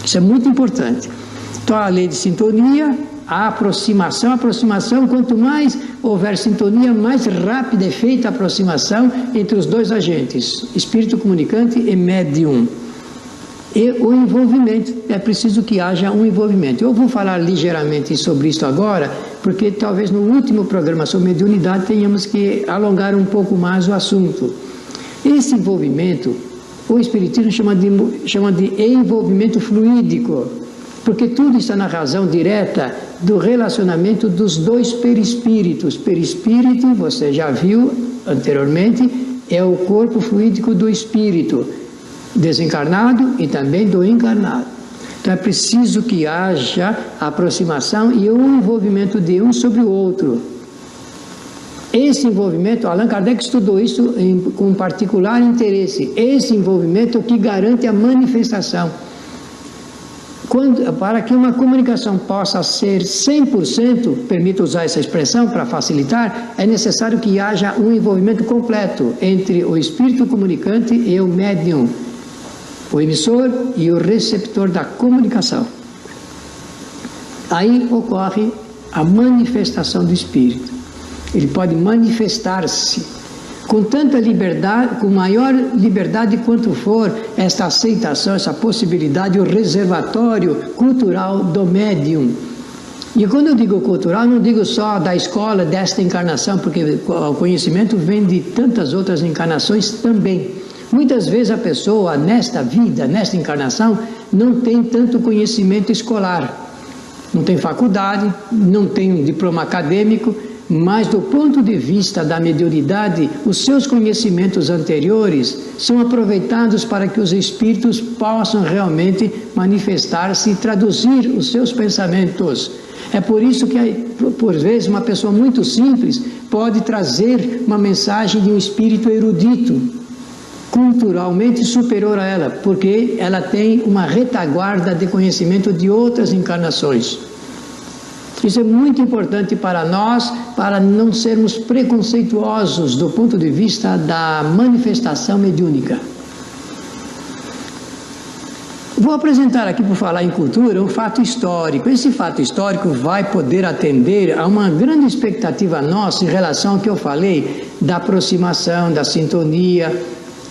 B: Isso é muito importante. Então, a lei de sintonia, a aproximação, quanto mais houver sintonia, mais rápida é feita a aproximação entre os 2 agentes, espírito comunicante e médium. E o envolvimento, é preciso que haja um envolvimento. Eu vou falar ligeiramente sobre isso agora, porque talvez no último programa sobre mediunidade tenhamos que alongar um pouco mais o assunto. Esse envolvimento, o Espiritismo chama de envolvimento fluídico, porque tudo está na razão direta do relacionamento dos 2 perispíritos. Perispírito, você já viu anteriormente, é o corpo fluídico do espírito, desencarnado e também do encarnado. Então é preciso que haja aproximação e um envolvimento de um sobre o outro. Esse envolvimento, Allan Kardec estudou isso com particular interesse. Esse envolvimento é o que garante a manifestação. Para que uma comunicação possa ser 100%, permito usar essa expressão para facilitar, é necessário que haja um envolvimento completo entre o espírito comunicante e o médium, o emissor e o receptor da comunicação. Aí ocorre a manifestação do espírito. Ele pode manifestar-se com tanta liberdade, com maior liberdade quanto for esta aceitação, essa possibilidade, o reservatório cultural do médium. E quando eu digo cultural, não digo só da escola desta encarnação, porque o conhecimento vem de tantas outras encarnações também. Muitas vezes a pessoa, nesta vida, nesta encarnação, não tem tanto conhecimento escolar. Não tem faculdade, não tem um diploma acadêmico, mas do ponto de vista da mediunidade, os seus conhecimentos anteriores são aproveitados para que os espíritos possam realmente manifestar-se e traduzir os seus pensamentos. É por isso que, por vezes, uma pessoa muito simples pode trazer uma mensagem de um espírito erudito, culturalmente superior a ela, porque ela tem uma retaguarda de conhecimento de outras encarnações. Isso é muito importante para nós, para não sermos preconceituosos do ponto de vista da manifestação mediúnica. Vou apresentar aqui, por falar em cultura, um fato histórico. Esse fato histórico vai poder atender a uma grande expectativa nossa em relação ao que eu falei, da aproximação, da sintonia,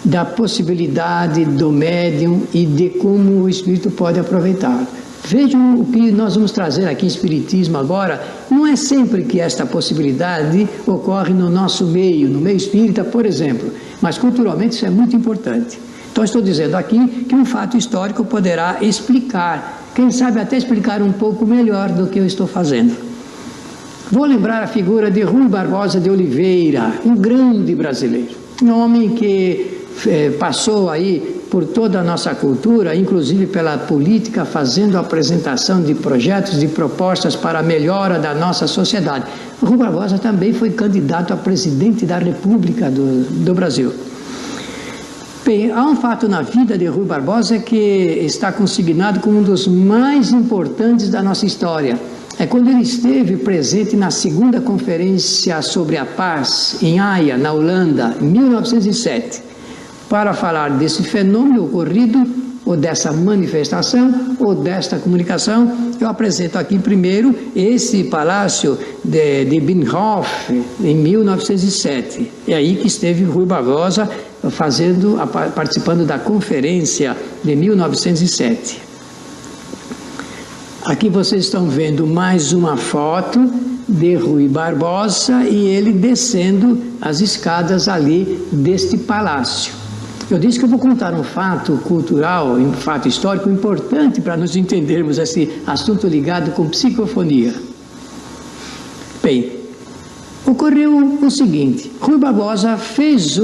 B: da possibilidade do médium e de como o espírito pode aproveitar. Vejam o que nós vamos trazer aqui em Espiritismo agora. Não é sempre que esta possibilidade ocorre no nosso meio, no meio espírita, por exemplo, mas culturalmente isso é muito importante. Então estou dizendo aqui que um fato histórico poderá explicar, quem sabe até explicar um pouco melhor do que eu estou fazendo. Vou lembrar a figura de Rui Barbosa de Oliveira, um grande brasileiro, um homem que passou aí por toda a nossa cultura, inclusive pela política, fazendo a apresentação de projetos, de propostas para a melhora da nossa sociedade. Rui Barbosa também foi candidato a presidente da República do Brasil. Bem, há um fato na vida de Rui Barbosa que está consignado como um dos mais importantes da nossa história. É quando ele esteve presente na segunda conferência sobre a paz em Haia, na Holanda, em 1907. Para falar desse fenômeno ocorrido, ou dessa manifestação, ou desta comunicação, eu apresento aqui primeiro esse palácio de Binnenhof, em 1907. É aí que esteve Rui Barbosa participando da conferência de 1907. Aqui vocês estão vendo mais uma foto de Rui Barbosa e ele descendo as escadas ali deste palácio. Eu disse que eu vou contar um fato cultural, um fato histórico importante para nós entendermos esse assunto ligado com psicofonia. Bem, ocorreu o seguinte: Rui Barbosa fez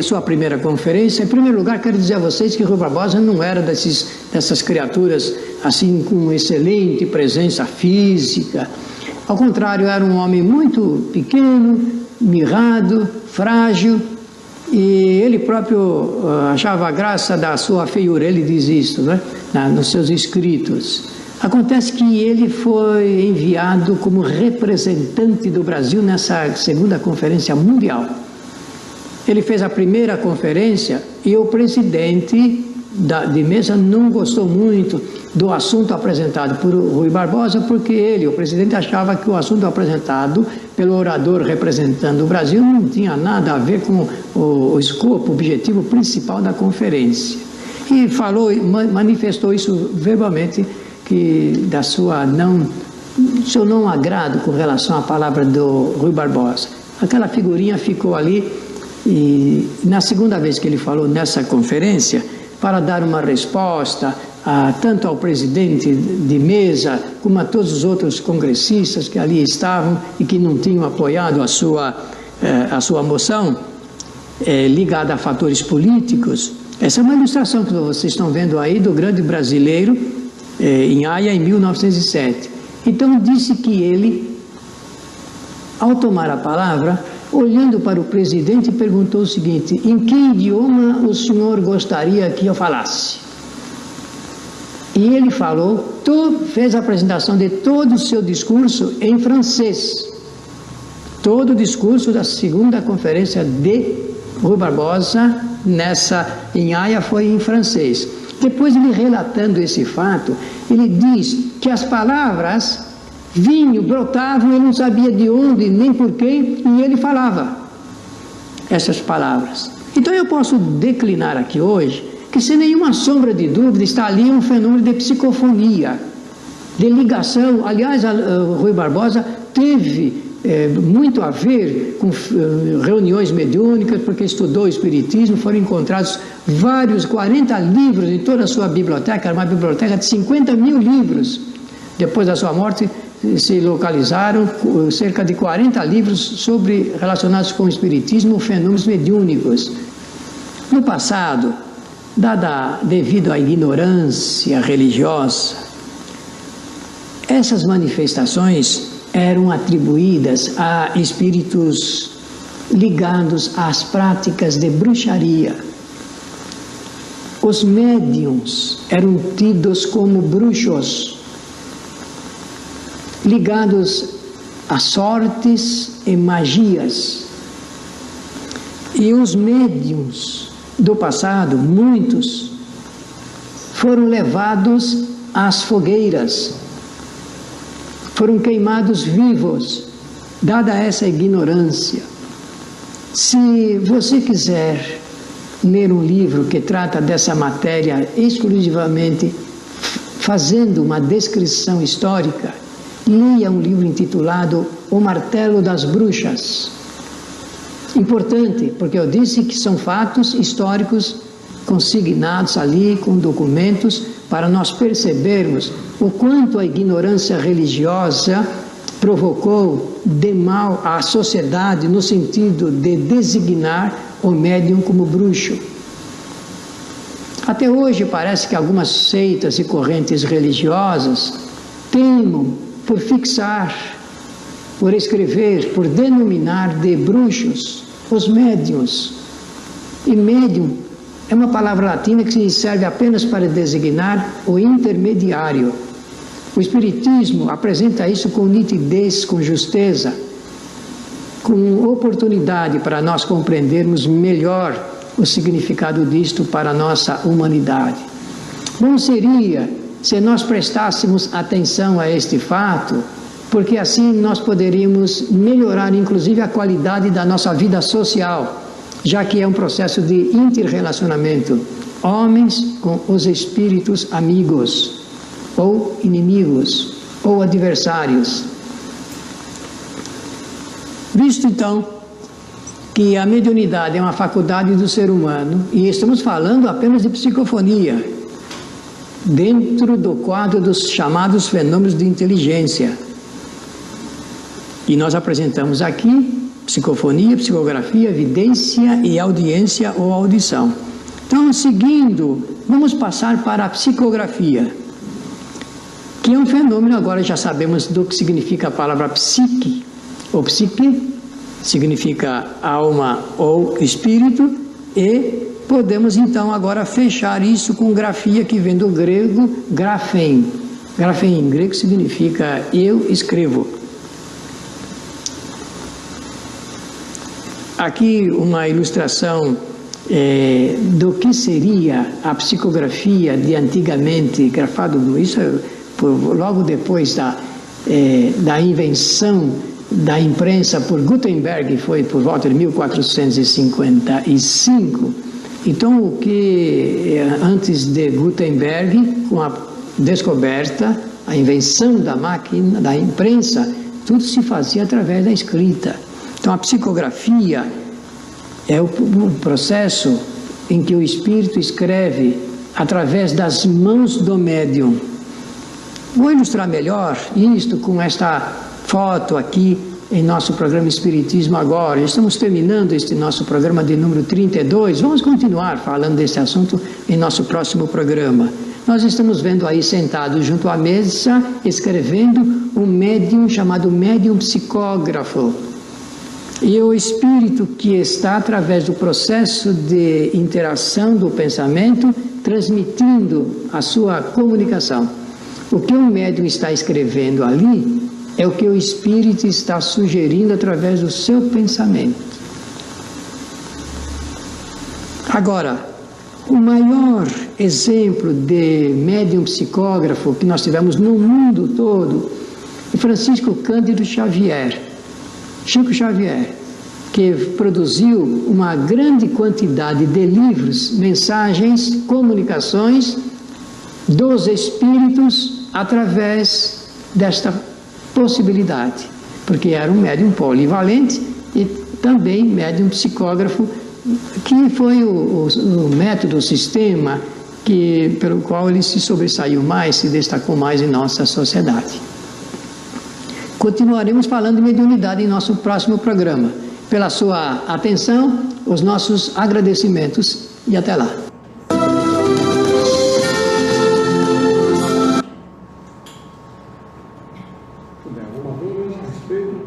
B: sua primeira conferência. Em primeiro lugar, quero dizer a vocês que Rui Barbosa não era dessas criaturas assim com excelente presença física. Ao contrário, era um homem muito pequeno, mirrado, frágil. E ele próprio achava a graça da sua feiura, ele diz isso, né? Nos seus escritos. Acontece que ele foi enviado como representante do Brasil nessa segunda conferência mundial. Ele fez a primeira conferência e o presidente de mesa não gostou muito do assunto apresentado por Rui Barbosa, porque ele, o presidente, achava que o assunto apresentado pelo orador representando o Brasil não tinha nada a ver com o escopo, o objetivo principal da conferência. E manifestou isso verbalmente, que seu não agrado com relação à palavra do Rui Barbosa. Aquela figurinha ficou ali e na segunda vez que ele falou nessa conferência, para dar uma resposta tanto ao presidente de mesa como a todos os outros congressistas que ali estavam e que não tinham apoiado a sua moção ligada a fatores políticos. Essa é uma ilustração que vocês estão vendo aí do grande brasileiro em Haia em 1907. Então disse que ele, ao tomar a palavra, olhando para o presidente, perguntou o seguinte: em que idioma o senhor gostaria que eu falasse? E ele falou, fez a apresentação de todo o seu discurso em francês. Todo o discurso da segunda conferência de Rui Barbosa, em Haia, foi em francês. Depois, ele relatando esse fato, ele diz que as palavras vinham, brotavam, ele não sabia de onde, nem porquê, e ele falava essas palavras. Então eu posso declinar aqui hoje que, sem nenhuma sombra de dúvida, está ali um fenômeno de psicofonia, de ligação. Aliás, Rui Barbosa teve muito a ver com reuniões mediúnicas, porque estudou o espiritismo. Foram encontrados 40 livros em toda a sua biblioteca, era uma biblioteca de 50 mil livros. Depois da sua morte, se localizaram cerca de 40 livros relacionados com o espiritismo, fenômenos mediúnicos. No passado, devido à ignorância religiosa, essas manifestações eram atribuídas a espíritos ligados às práticas de bruxaria. Os médiuns eram tidos como bruxos, ligados a sortes e magias. E os médiuns do passado, muitos, foram levados às fogueiras, foram queimados vivos, dada essa ignorância. Se você quiser ler um livro que trata dessa matéria exclusivamente, fazendo uma descrição histórica, leia um livro intitulado O Martelo das Bruxas. Importante, porque eu disse que são fatos históricos consignados ali com documentos para nós percebermos o quanto a ignorância religiosa provocou de mal à sociedade no sentido de designar o médium como bruxo. Até hoje parece que algumas seitas e correntes religiosas teimam por fixar, por escrever, por denominar de bruxos os médiuns. E médium é uma palavra latina que serve apenas para designar o intermediário. O Espiritismo apresenta isso com nitidez, com justeza, com oportunidade para nós compreendermos melhor o significado disto para a nossa humanidade. Bom seria se nós prestássemos atenção a este fato, porque assim nós poderíamos melhorar inclusive a qualidade da nossa vida social, já que é um processo de interrelacionamento, homens com os espíritos amigos, ou inimigos, ou adversários. Visto então que a mediunidade é uma faculdade do ser humano, e estamos falando apenas de psicofonia, dentro do quadro dos chamados fenômenos de inteligência, e nós apresentamos aqui psicofonia, psicografia, evidência e audiência ou audição. Então, seguindo, vamos passar para a psicografia, que é um fenômeno. Agora já sabemos do que significa a palavra psique, ou psique significa alma ou espírito, e podemos então agora fechar isso com grafia, que vem do grego grafém. Grafém em grego significa eu escrevo. Aqui uma ilustração do que seria a psicografia de antigamente, grafado, isso logo depois da invenção da imprensa por Gutenberg, foi por volta de 1455. Então, o que antes de Gutenberg, com a descoberta, a invenção da máquina, da imprensa, tudo se fazia através da escrita. Então, a psicografia é o processo em que o espírito escreve através das mãos do médium. Vou ilustrar melhor isto com esta foto aqui em nosso programa Espiritismo Agora. Estamos terminando este nosso programa de número 32. Vamos continuar falando desse assunto em nosso próximo programa. nós estamos vendo aí sentado junto à mesa, escrevendo um médium chamado médium psicógrafo. E o espírito que está através do processo de interação do pensamento, transmitindo a sua comunicação. O que o médium está escrevendo ali é o que o espírito está sugerindo através do seu pensamento. Agora, o maior exemplo de médium psicógrafo que nós tivemos no mundo todo é Francisco Cândido Xavier, Chico Xavier, que produziu uma grande quantidade de livros, mensagens, comunicações dos espíritos através desta possibilidade, porque era um médium polivalente e também médium psicógrafo, que foi o método, o sistema pelo qual ele se sobressaiu mais, se destacou mais em nossa sociedade. Continuaremos falando de mediunidade em nosso próximo programa. Pela sua atenção, os nossos agradecimentos e até lá.
A: Muito bem, alguma dúvida a respeito?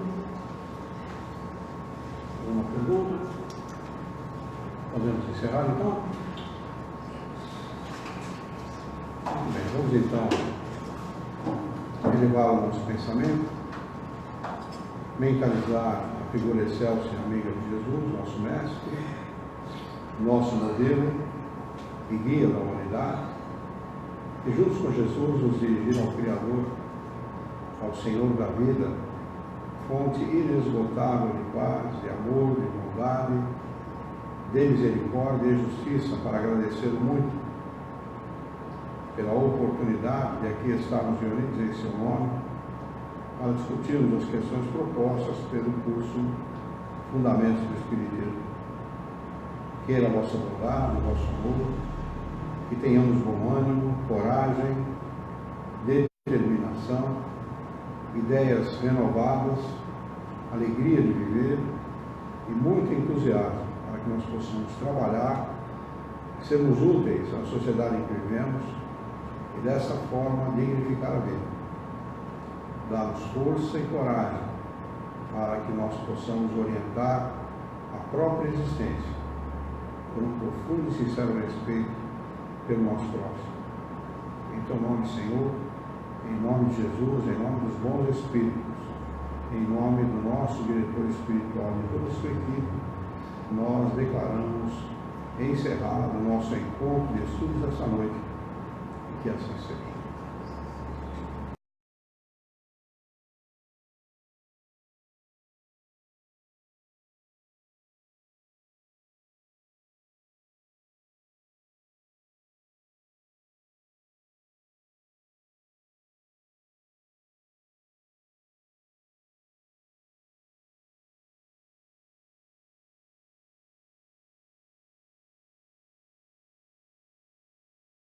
A: Alguma pergunta? Podemos encerrar então? Muito bem, vamos então elevar o nosso pensamento, mentalizar a figura excelsa e amiga de Jesus, nosso mestre, nosso modelo e guia da humanidade, e juntos com Jesus nos dirigir ao Criador, ao Senhor da vida, fonte inesgotável de paz, de amor, de bondade, de misericórdia e justiça, para agradecer muito pela oportunidade de aqui estarmos reunidos em seu nome, para discutirmos as questões propostas pelo curso Fundamentos do Espiritismo. Queira a vossa bondade, o vosso amor, que tenhamos bom ânimo, coragem, determinação, ideias renovadas, alegria de viver e muito entusiasmo para que nós possamos trabalhar, sermos úteis à sociedade em que vivemos e dessa forma dignificar a vida. Dá-nos força e coragem para que nós possamos orientar a própria existência por um profundo e sincero respeito pelo nosso próximo. Em teu nome, Senhor, em nome de Jesus, em nome dos bons espíritos, em nome do nosso diretor espiritual e de toda a sua equipe, nós declaramos encerrado o nosso encontro de estudos dessa noite, e que assim seja.